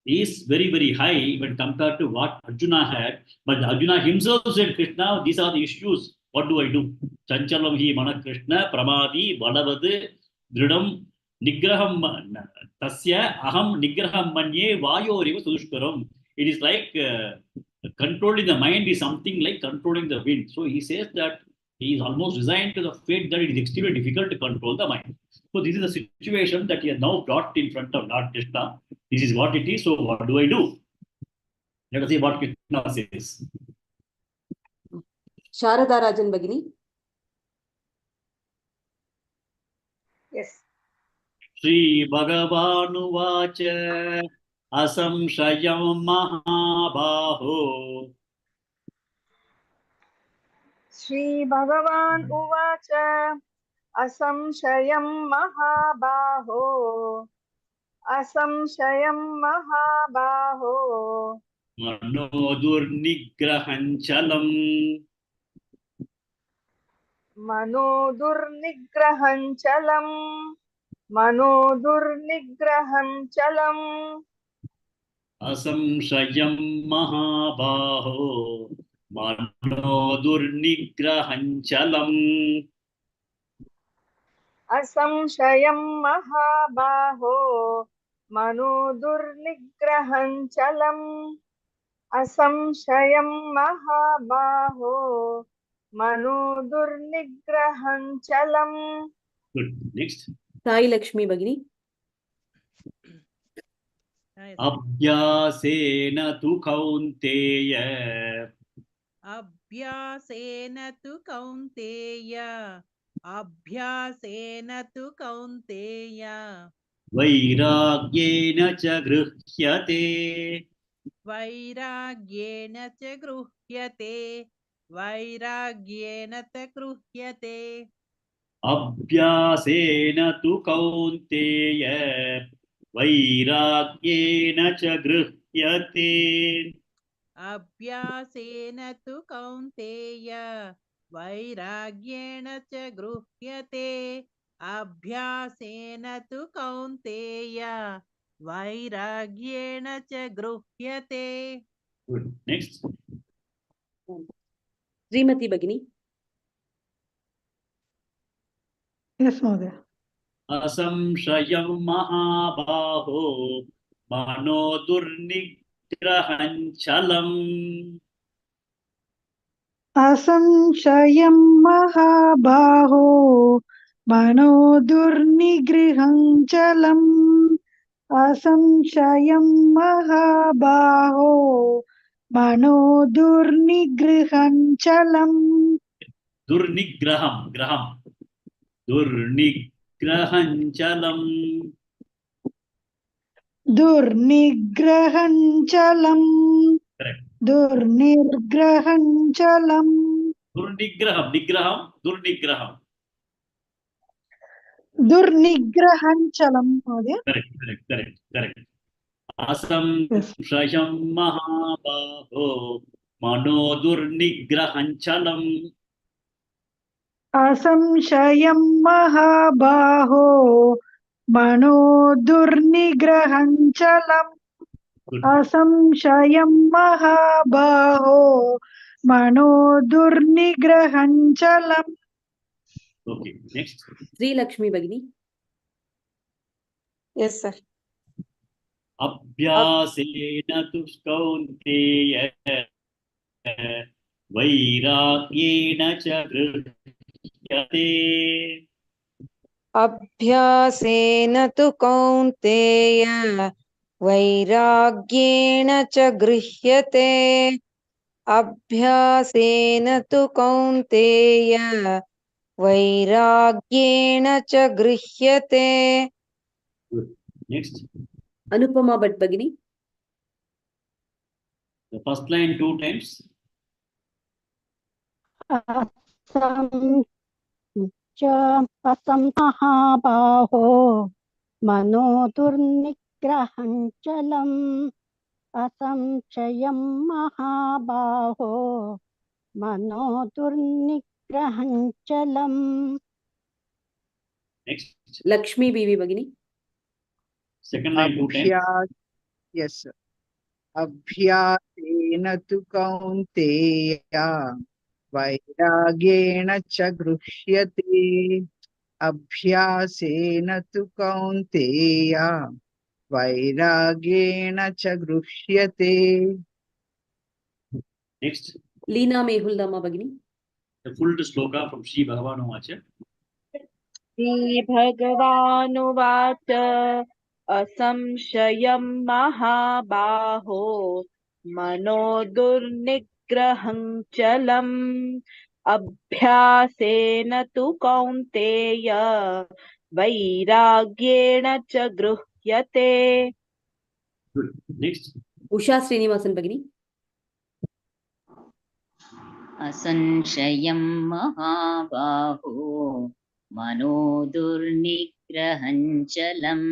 Speaker 1: is very, very high when compared to what Arjuna had. But Arjuna himself said, Krishna, these are the issues. What do I do? Chanchalam hi mana Krishna, pramadi, balavad, dridam, nigraham, tasya, aham, nigraham manye, vayoriva sudushkaram. It is like controlling the mind is something like controlling the wind. So he says that he is almost resigned to the fate that it is extremely difficult to control the mind. So this is the situation that he has now brought in front of Lord Krishna. This is what it is. So what do I do? Let us see what Krishna says.
Speaker 2: Sharada Rajan Bhagini.
Speaker 8: Yes.
Speaker 1: Shri Bhagavanu Vacha Asamshayam Mahabaho.
Speaker 8: Shri Bhagavan Uvacha Asamshayam Mahabaho असंशयं महाबाहो
Speaker 1: मनो दुर्निग्रहञ्चलम्
Speaker 8: मनो दुर्निग्रहं चलम् मनो दुर्निग्रहं चलम्
Speaker 1: असंशयं महाबाहो मनो दुर्निग्रहञ्चलम्
Speaker 8: असंशयं महाबाहो मनो दुर्निग्रहं चलम् असंशयं महाबाहो मनो दुर्निग्रहं चलम्
Speaker 1: Good. Next.
Speaker 2: साई लक्ष्मी भगिनी
Speaker 1: अभ्यासेन तु कौन्तेय
Speaker 12: अभ्यासेन तु कौन्तेय अभ्यासेन तु कौन्तेय
Speaker 1: वैराग्येन च गृह्यते
Speaker 12: वैराग्येन च गृह्यते वैराग्येन च गृह्यते
Speaker 1: अभ्यासेन तु कौन्तेय वैराग्येन च गृह्यते
Speaker 12: अभ्यासेन तु कौन्तेय वैराग्येण च गृह्यते अभ्यासेन तु कौन्तेय वैराग्येण च गृह्यते
Speaker 1: Good. Next.
Speaker 2: श्रीमती भगिनी
Speaker 4: यस महोदय
Speaker 1: असंशयं महाबाहो मनो दुर्निग्रहञ्चलम्
Speaker 4: असंशयं महाबाहो मनो दुर्निगृहं चलम् असंशयं महाबाहो मनो दुर्निगृहं चलम्
Speaker 1: दुर्निग्रहं ग्रहं दुर्निग्रहञ्चलम्
Speaker 4: दुर्निग्रहं चलम्
Speaker 1: Correct.
Speaker 4: दुर्निग्रहं चलम्
Speaker 1: दुर्निग्रहं निग्रहं दुर्निग्रहं
Speaker 4: दुर्निग्रहं चलम् महोदय
Speaker 1: Correct, correct, correct, correct. असंशयं महाबाहो मनो दुर्निग्रहञ्चलम्
Speaker 4: असंशयं महाबाहो मनो दुर्निग्रहं चलम् असंशयं महाबाहो मनो दुर्निग्रहं चलम्
Speaker 1: Okay, next.
Speaker 2: श्री लक्ष्मी भगिनी
Speaker 15: यस सर
Speaker 1: अभ्यासेन तु कौन्तेय वैराग्येण च गृह्यते
Speaker 15: अभ्यासेन तु कौन्तेय वैराग्येण च गृह्यते अभ्यासेन तु कौन्तेय वैराग्येण च गृह्यते
Speaker 1: Good. Next.
Speaker 2: अनुपमा भट्ट भगिनी
Speaker 1: The first line 2 times.
Speaker 11: असंमहाबाहो मनो दुर्निग्रहं चलम् असंशयं महाबाहो मनो दुर्निग्रहं चलम्
Speaker 1: Next.
Speaker 2: लक्ष्मी बीवी भगिनी
Speaker 1: Second line 2 times.
Speaker 10: Yes, sir. अभ्यासेन तु कौन्तेय वैराग्येण च गृह्यते अभ्यासेन तु कौन्तेय वैराग्येण च गृह्यते
Speaker 1: Next.
Speaker 2: लीना मेहुल्दामा भगिनी
Speaker 1: The full shloka from Shri.Balasubramanian.
Speaker 13: श्रीभगवानुवाच असंशयं महाबाहो मनो दुर्निग्रहं चलम् अभ्यासेन तु कौन्तेय वैराग्येण च गृह्यते
Speaker 1: Good. Next.
Speaker 2: उषा श्रीनिवासन भगिनी
Speaker 9: असंशयं महाबाहो मनो दुर्निग्रहञ्चलम्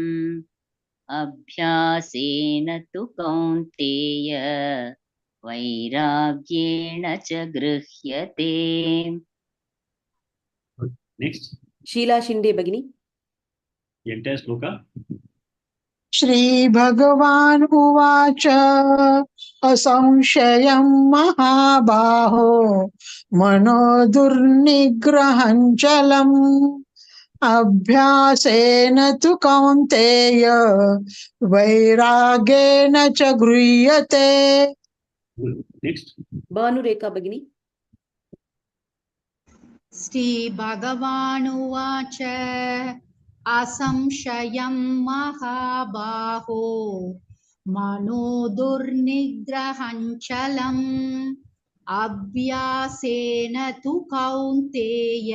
Speaker 9: अभ्यासेन तु कौन्तेय वैराग्येण च गृह्यते.
Speaker 1: Next,
Speaker 2: शीला शिंदे भगिनी.
Speaker 1: the entire shloka.
Speaker 4: श्रीभगवान् उवाच असंशयं महाबाहो मनो दुर्निग्रहं चलम् अभ्यासेन तु कौन्तेय वैराग्येन च गृह्यते.
Speaker 1: Good. Next,
Speaker 2: भानुरेखा भगिनी.
Speaker 7: श्रीभगवानुवाच असंशयं महाबाहो मनो दुर्निग्रहं चलम् अभ्यासेन तु कौन्तेय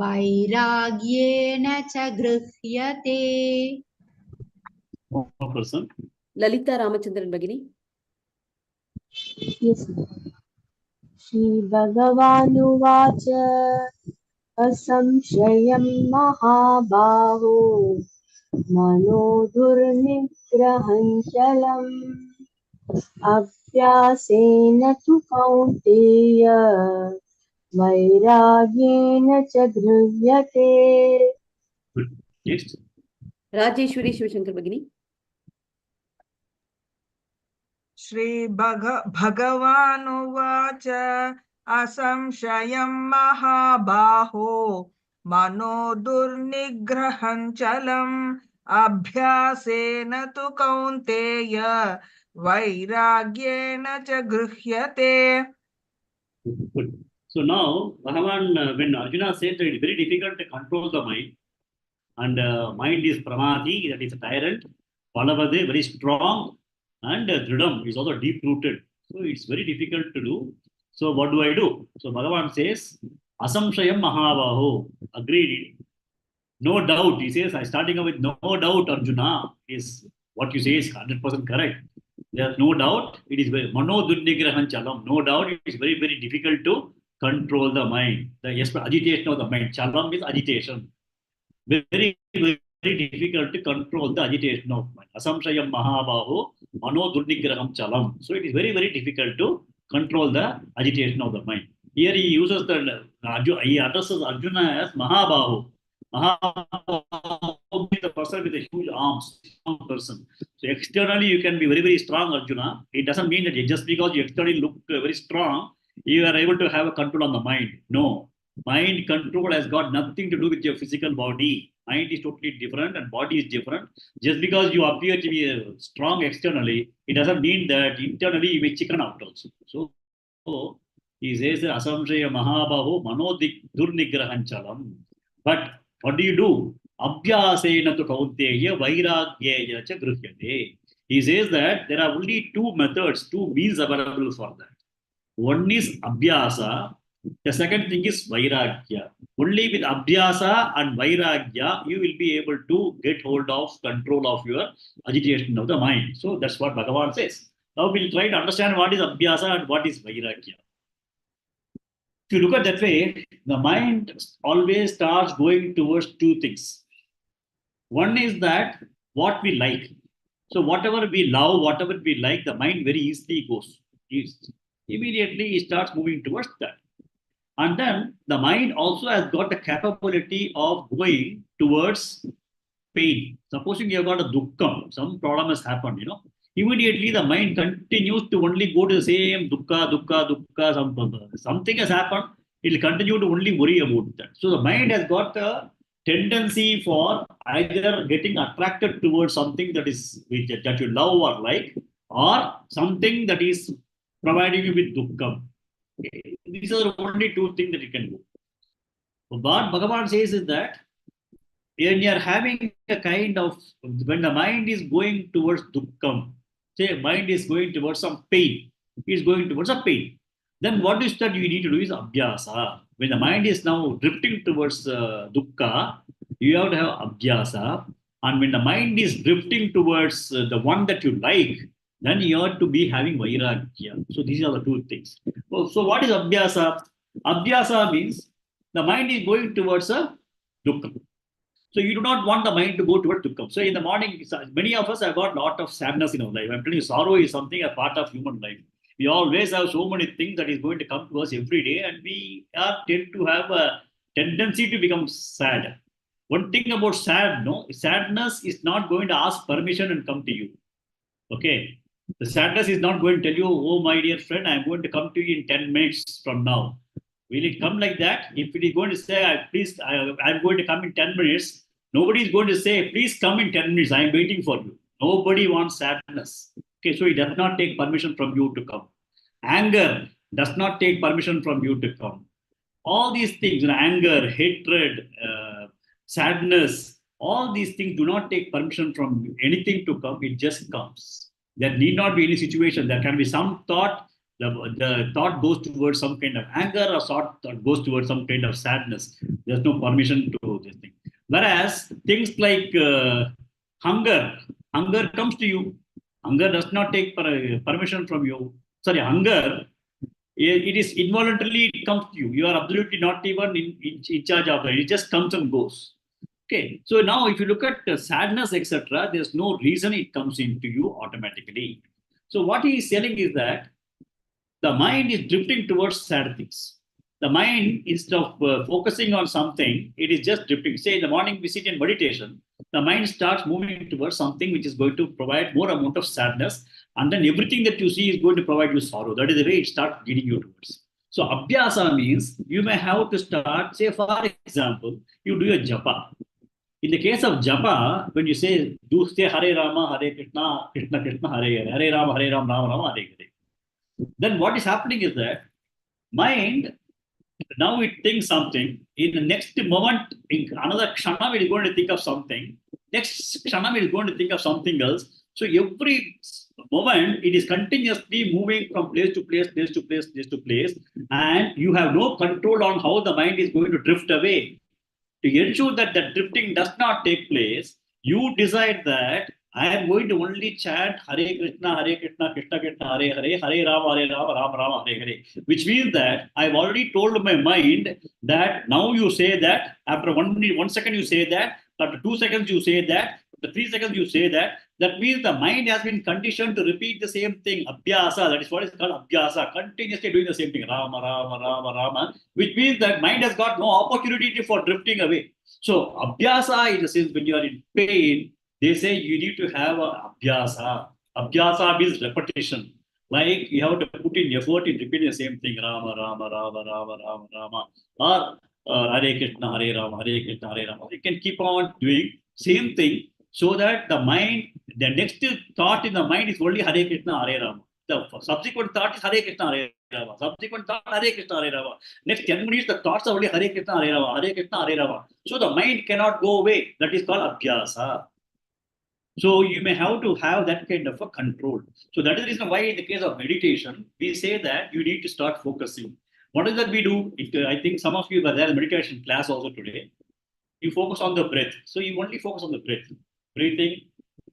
Speaker 7: वैराग्येण च गृह्यते.
Speaker 1: one more person.
Speaker 2: Lalita Ramachandran भगिनी.
Speaker 16: Yes, ma'am. श्रीभगवानुवाच असंशयं महाबाहो मनो दुर्निग्रहं चलम् अभ्यासेन तु कौन्तेय वैराग्येन च गृह्यते.
Speaker 1: Good. Next,
Speaker 2: राजेश्वरी शिवशंकर भगिनी.
Speaker 6: श्रीभगवानुवाच असंशयं महाबाहो मनो दुर्निग्रहं चलम् अभ्यासेन तु कौन्तेय वैराग्येण च गृह्यते.
Speaker 1: good. So now, Bhagavan, when Arjuna said that it's very difficult to control the mind, and mind is pramati, that is a tyrant, Balavade, very strong, and Dridam is also deep rooted. So it's very difficult to do. So what do I do? So Bhagavan says, Asamshayam Mahabaho, agreed. No doubt, he says, starting with no doubt, Arjuna, is what you say is 100% correct. There is no doubt, it is very, Mano Durnigrahan Chalam, no doubt, it is very, very difficult to control the mind. The agitation of the mind. Chalam is agitation. Very, very difficult to control the agitation of mind. Asamshayam Mahabaho, Mano Durnigraham Chalam. So it is very, very difficult to control the agitation of the mind. Here he uses he addresses Arjuna as Mahabaho. Mahabaho is the person with the huge arms, strong person. So externally you can be very, very strong, Arjuna. It doesn't mean that just because you externally look very strong, you are able to have a control on the mind. No. Mind control has got nothing to do with your physical body. Mind is totally different and body is different. Just because you appear to be strong externally, it doesn't mean that internally you may chicken out also. So he says, Asamshaya Mahabaho Mano Durnigrahan Chalam. But what do you do? Abhyasena tu kaunteya vairagyeya cha gruhyate. He says that there are only two methods, two means available for that. One is Abhyasa. The second thing is Vairagya. Only with Abhyasa and Vairagya, you will be able to get hold of control of your agitation of the mind. So that's what Bhagavan says. Now we'll try to understand what is Abhyasa and what is Vairagya. If you look at that way, the mind always starts going towards two things. One is that what we like. So whatever we love, whatever we like, the mind very easily goes. Immediately it starts moving towards that. And then the mind also has got the capability of going towards pain. Supposing you have got a dukkha, some problem has happened, immediately the mind continues to only go to the same dukkha, something has happened, it will continue to only worry about that. So the mind has got a tendency for either getting attracted towards something that you love or like, or something that is providing you with dukkha. These are the only two things that you can do. What Bhagavan says is that when you are having a kind of, when the mind is going towards dukkham, say mind is going towards some pain, is going towards a pain, then what is that you need to do is abhyasa. When the mind is now drifting towards dukkha, you have to have abhyasa. And when the mind is drifting towards the one that you like, then you have to be having vairagya. So these are the two things. So what is abhyasa? Abhyasa means the mind is going towards a dukkha. So you do not want the mind to go towards dukkha. So in the morning, many of us have got a lot of sadness in our life. I'm telling you, sorrow is something a part of human life. We always have so many things that is going to come to us every day, and we are tend to have a tendency to become sad. One thing about sad, no, sadness is not going to ask permission and come to you. Okay. The sadness is not going to tell you, oh, my dear friend, I'm going to come to you in 10 minutes from now. Will it come like that? If it is going to say, I'm going to come in 10 minutes, nobody is going to say, please come in 10 minutes. I am waiting for you. Nobody wants sadness. Okay, so it does not take permission from you to come. Anger does not take permission from you to come. All these things, anger, hatred, sadness, all these things do not take permission from anything to come. It just comes. There need not be any situation. There can be some thought. The thought goes towards some kind of anger, or thought goes towards some kind of sadness. There's no permission to this thing. Whereas things like hunger comes to you. Hunger does not take permission from you. Sorry, hunger, it is involuntarily, it comes to you. You are absolutely not even in charge of it. It just comes and goes. Okay, so now if you look at sadness, etc., there's no reason it comes into you automatically. So what he is telling is that the mind is drifting towards sad things. The mind, instead of focusing on something, it is just drifting. Say in the morning we sit in meditation, the mind starts moving towards something which is going to provide more amount of sadness, and then everything that you see is going to provide you sorrow. That is the way it starts leading you towards. So abhyasa means you may have to start, say for example, you do a japa. In the case of japa, when you say, do say Hare Rama, Hare Krishna, Krishna Krishna, Hare Hare, Hare Rama, Rama Rama, Hare Hare. Then what is happening is that mind, now it thinks something. In the next moment, in another kshana, it is going to think of something. Next kshana, it is going to think of something else. So every moment, it is continuously moving from place to place, place to place, place to place. And you have no control on how the mind is going to drift away. To ensure that the drifting does not take place, you decide that I am going to only chant Hare Krishna, Krishna Krishna, Hare Hare, Hare Rama, Rama Rama, Hare Hare. Which means that I've already told my mind that now you say that, after 1 second you say that, after 2 seconds you say that, after 3 seconds you say that. That means the mind has been conditioned to repeat the same thing, abhyasa. That is what is called abhyasa, continuously doing the same thing, Rama, Rama, Rama, Rama, which means that mind has got no opportunity for drifting away. So abhyasa, in the sense, when you are in pain, they say you need to have a abhyasa. Abhyasa means repetition. Like you have to put in effort in repeating the same thing, Rama, Rama, Rama, Rama, Rama, Rama, or Hare Krishna, Hare Rama, Hare Krishna, Hare Rama. You can keep on doing same thing, so that the mind, the next thought in the mind is only Hare Krishna, Hare Rama. The subsequent thought is Hare Krishna, Hare Rama. Subsequent thought, Hare Krishna, Hare Rama. Next 10 minutes, the thoughts are only Hare Krishna, Hare Rama, Hare Krishna, Hare Rama. So the mind cannot go away. That is called abhyasa. So you may have to have that kind of a control. So that is the reason why in the case of meditation, we say that you need to start focusing. What is that we do? I think some of you were there in meditation class also today. You focus on the breath. So you only focus on the breath. Breathing,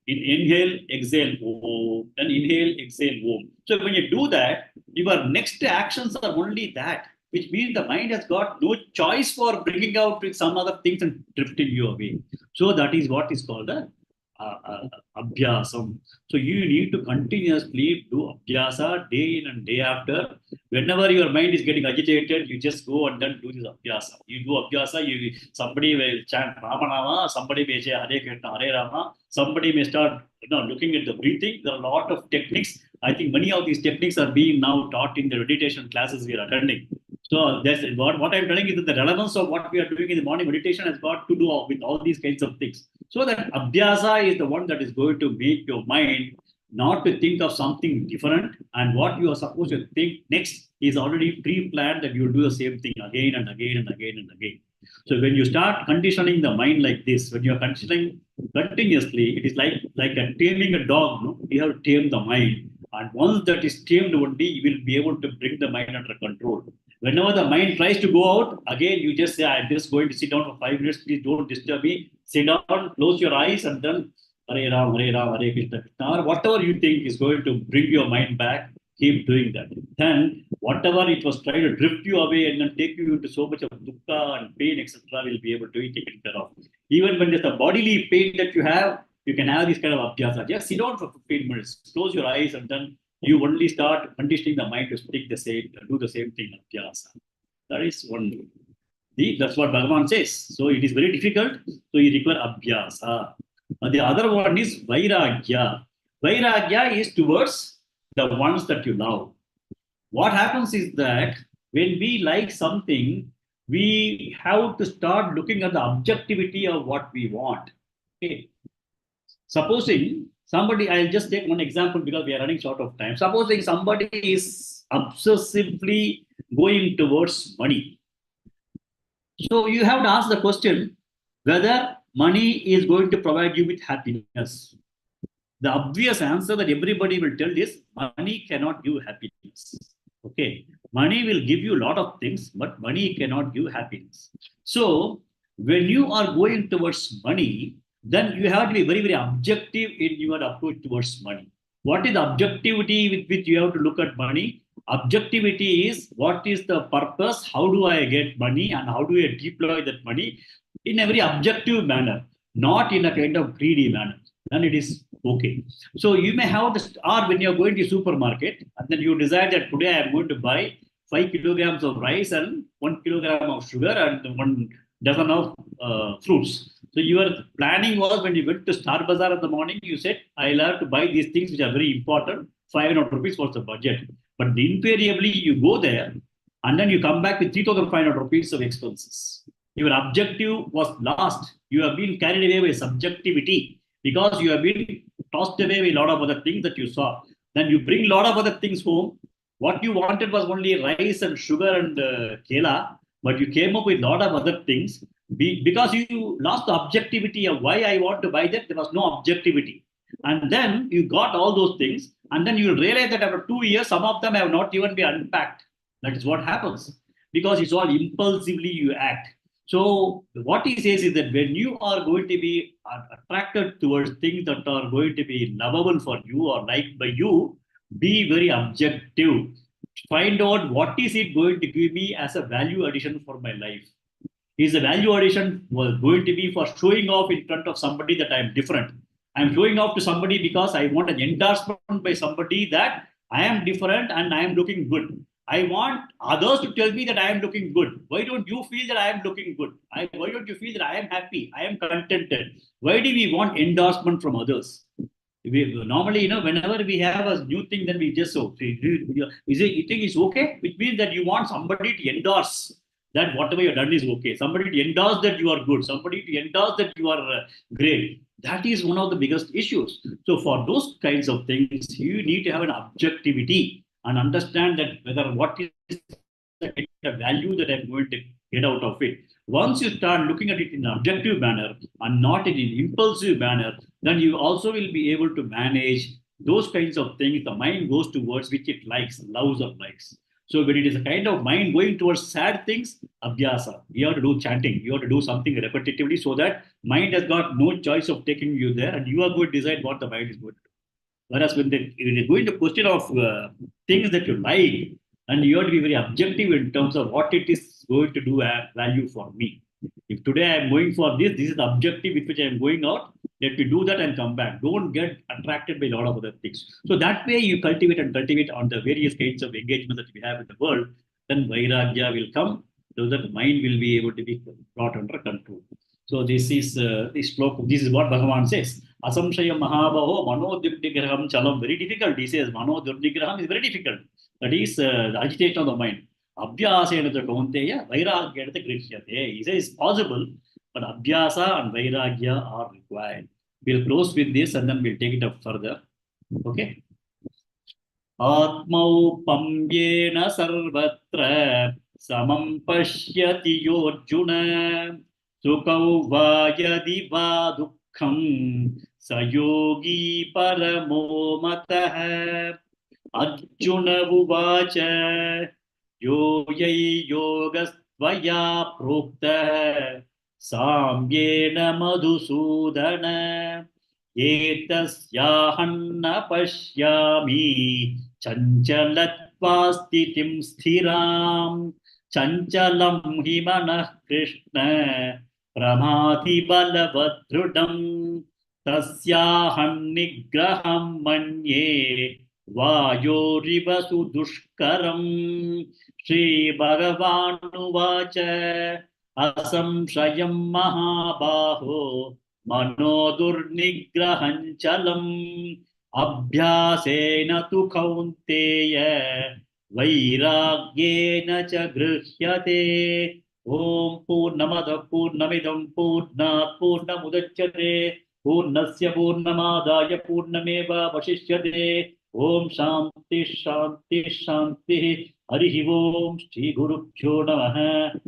Speaker 1: inhale, exhale, Om. Then inhale, exhale, Om. So when you do that, your next actions are only that, which means the mind has got no choice for bringing out with some other things and drifting you away. So that is what is called the abhyasam. So you need to continuously do abhyasa day in and day after. Whenever your mind is getting agitated, you just go and then do this abhyasa. You do abhyasa, somebody will chant Ramanama, somebody may say Hare Krishna, Hare Rama, somebody may start looking at the breathing. There are a lot of techniques. I think many of these techniques are being now taught in the meditation classes we are attending. So that's what I'm telling you, that the relevance of what we are doing in the morning meditation has got to do with all these kinds of things. So that abhyasa is the one that is going to make your mind not to think of something different, and what you are supposed to think next is already pre-planned, that you will do the same thing again and again and again and again. So when you start conditioning the mind like this, when you are conditioning continuously, it is like taming a dog. No? You have to tame the mind, and once that is tamed only, you will be able to bring the mind under control. Whenever the mind tries to go out, again you just say, I'm just going to sit down for 5 minutes, please don't disturb me. Sit down, close your eyes, and then Hare Ram, Hare Krishna, Krishna, or whatever you think is going to bring your mind back, keep doing that. Then whatever it was trying to drift you away and then take you into so much of dukkha and pain, etc., will be able to be taken care of. Even when there's a bodily pain that you have, you can have this kind of abhyasa. Just sit down for 15 minutes, close your eyes, and then you only start conditioning the mind to speak the same, do the same thing, abhyasa. That is one. That's what Bhagavan says. So it is very difficult. So you require abhyasa. And the other one is vairagya. Vairagya is towards the ones that you love. What happens is that when we like something, we have to start looking at the objectivity of what we want. Okay. Supposing somebody, I'll just take one example because we are running short of time. Supposing somebody is obsessively going towards money. So you have to ask the question whether money is going to provide you with happiness. The obvious answer that everybody will tell is money cannot give happiness. Okay, money will give you a lot of things, but money cannot give happiness. So when you are going towards money, then you have to be very, very objective in your approach towards money. What is the objectivity with which you have to look at money? Objectivity is what is the purpose, how do I get money, and how do I deploy that money in a very objective manner, not in a kind of greedy manner. Then it is okay. So you may have to, or when you're going to supermarket, and then you decide that today I am going to buy 5 kilograms of rice and 1 kilogram of sugar and 1 dozen of fruits. So your planning was when you went to Star Bazaar in the morning, you said, I'll have to buy these things which are very important, 500 rupees was the budget. But invariably you go there and then you come back with 3,500 rupees of expenses. Your objective was lost. You have been carried away by subjectivity because you have been tossed away with a lot of other things that you saw. Then you bring a lot of other things home. What you wanted was only rice and sugar and kela, but you came up with a lot of other things. Because you lost the objectivity of why I want to buy that, there was no objectivity. And then you got all those things, and then you realize that after 2 years, some of them have not even been unpacked. That is what happens because it's all impulsively you act. So what he says is that when you are going to be attracted towards things that are going to be lovable for you or liked by you, be very objective. Find out what is it going to give me as a value addition for my life. Is the value addition was going to be for showing off in front of somebody that I am different? I'm showing off to somebody because I want an endorsement by somebody that I am different and I am looking good. I want others to tell me that I am looking good. Why don't you feel that I am looking good? Why don't you feel that I am happy? I am contented. Why do we want endorsement from others? Normally, whenever we have a new thing, then we just so you think it's okay? Which means that you want somebody to endorse that whatever you've done is okay. Somebody to endorse that you are good. Somebody to endorse that you are great. That is one of the biggest issues. So for those kinds of things, you need to have an objectivity and understand that whether what is the value that I'm going to get out of it. Once you start looking at it in an objective manner and not in an impulsive manner, then you also will be able to manage those kinds of things. The mind goes towards which it likes, loves or likes. So when it is a kind of mind going towards sad things, abhyasa, you have to do chanting, you have to do something repetitively so that mind has got no choice of taking you there and you are going to decide what the mind is going to do. Whereas when it is going to question of things that you like, and you have to be very objective in terms of what it is going to do value for me. If today I am going for this is the objective with which I am going out, let me do that and come back. Don't get attracted by a lot of other things. So that way you cultivate on the various kinds of engagement that we have in the world, then vairagya will come, so that the mind will be able to be brought under control. So this is this Shloka, this is what Bhagavan says. Asamshaya Mahabaho Mano Durnigraham Chalam. Very difficult. He says Mano Durnigraham is very difficult. That is the agitation of the mind. Abhyasena the Kaunteya, Vairagya the Grishyate. He says it's possible, but Abhyasa and Vairagya are required. We'll close with this and then we'll take it up further. Okay. Atmaupamyena sarvatra samam pashyati yorjuna sukau vayadi va dukkham sayogi paramo matah. Arjuna uvacha yoyai yogastvaya prokta samyena madhusudana etasyahanna pashyami chanchalatvastitim sthiram chanchalam himanah krishna प्रमाथिबलवदृढम् तस्याहं निग्रहं मन्ये वायोरिव सुदुष्करम् श्रीभगवानुवाच असंशयं महाबाहो मनो दुर्निग्रहं चलम् अभ्यासेन तु कौन्तेय वैराग्येन च गृह्यते ओम पूर्णमदः पूर्णमिदं पूर्णात् पूर्णमुदच्यते पूर्णस्य पूर्णमादाय पूर्णमेवावशिष्यते ओम शांति शांति शांति हरि ओम श्री गुरुभ्यो नमः।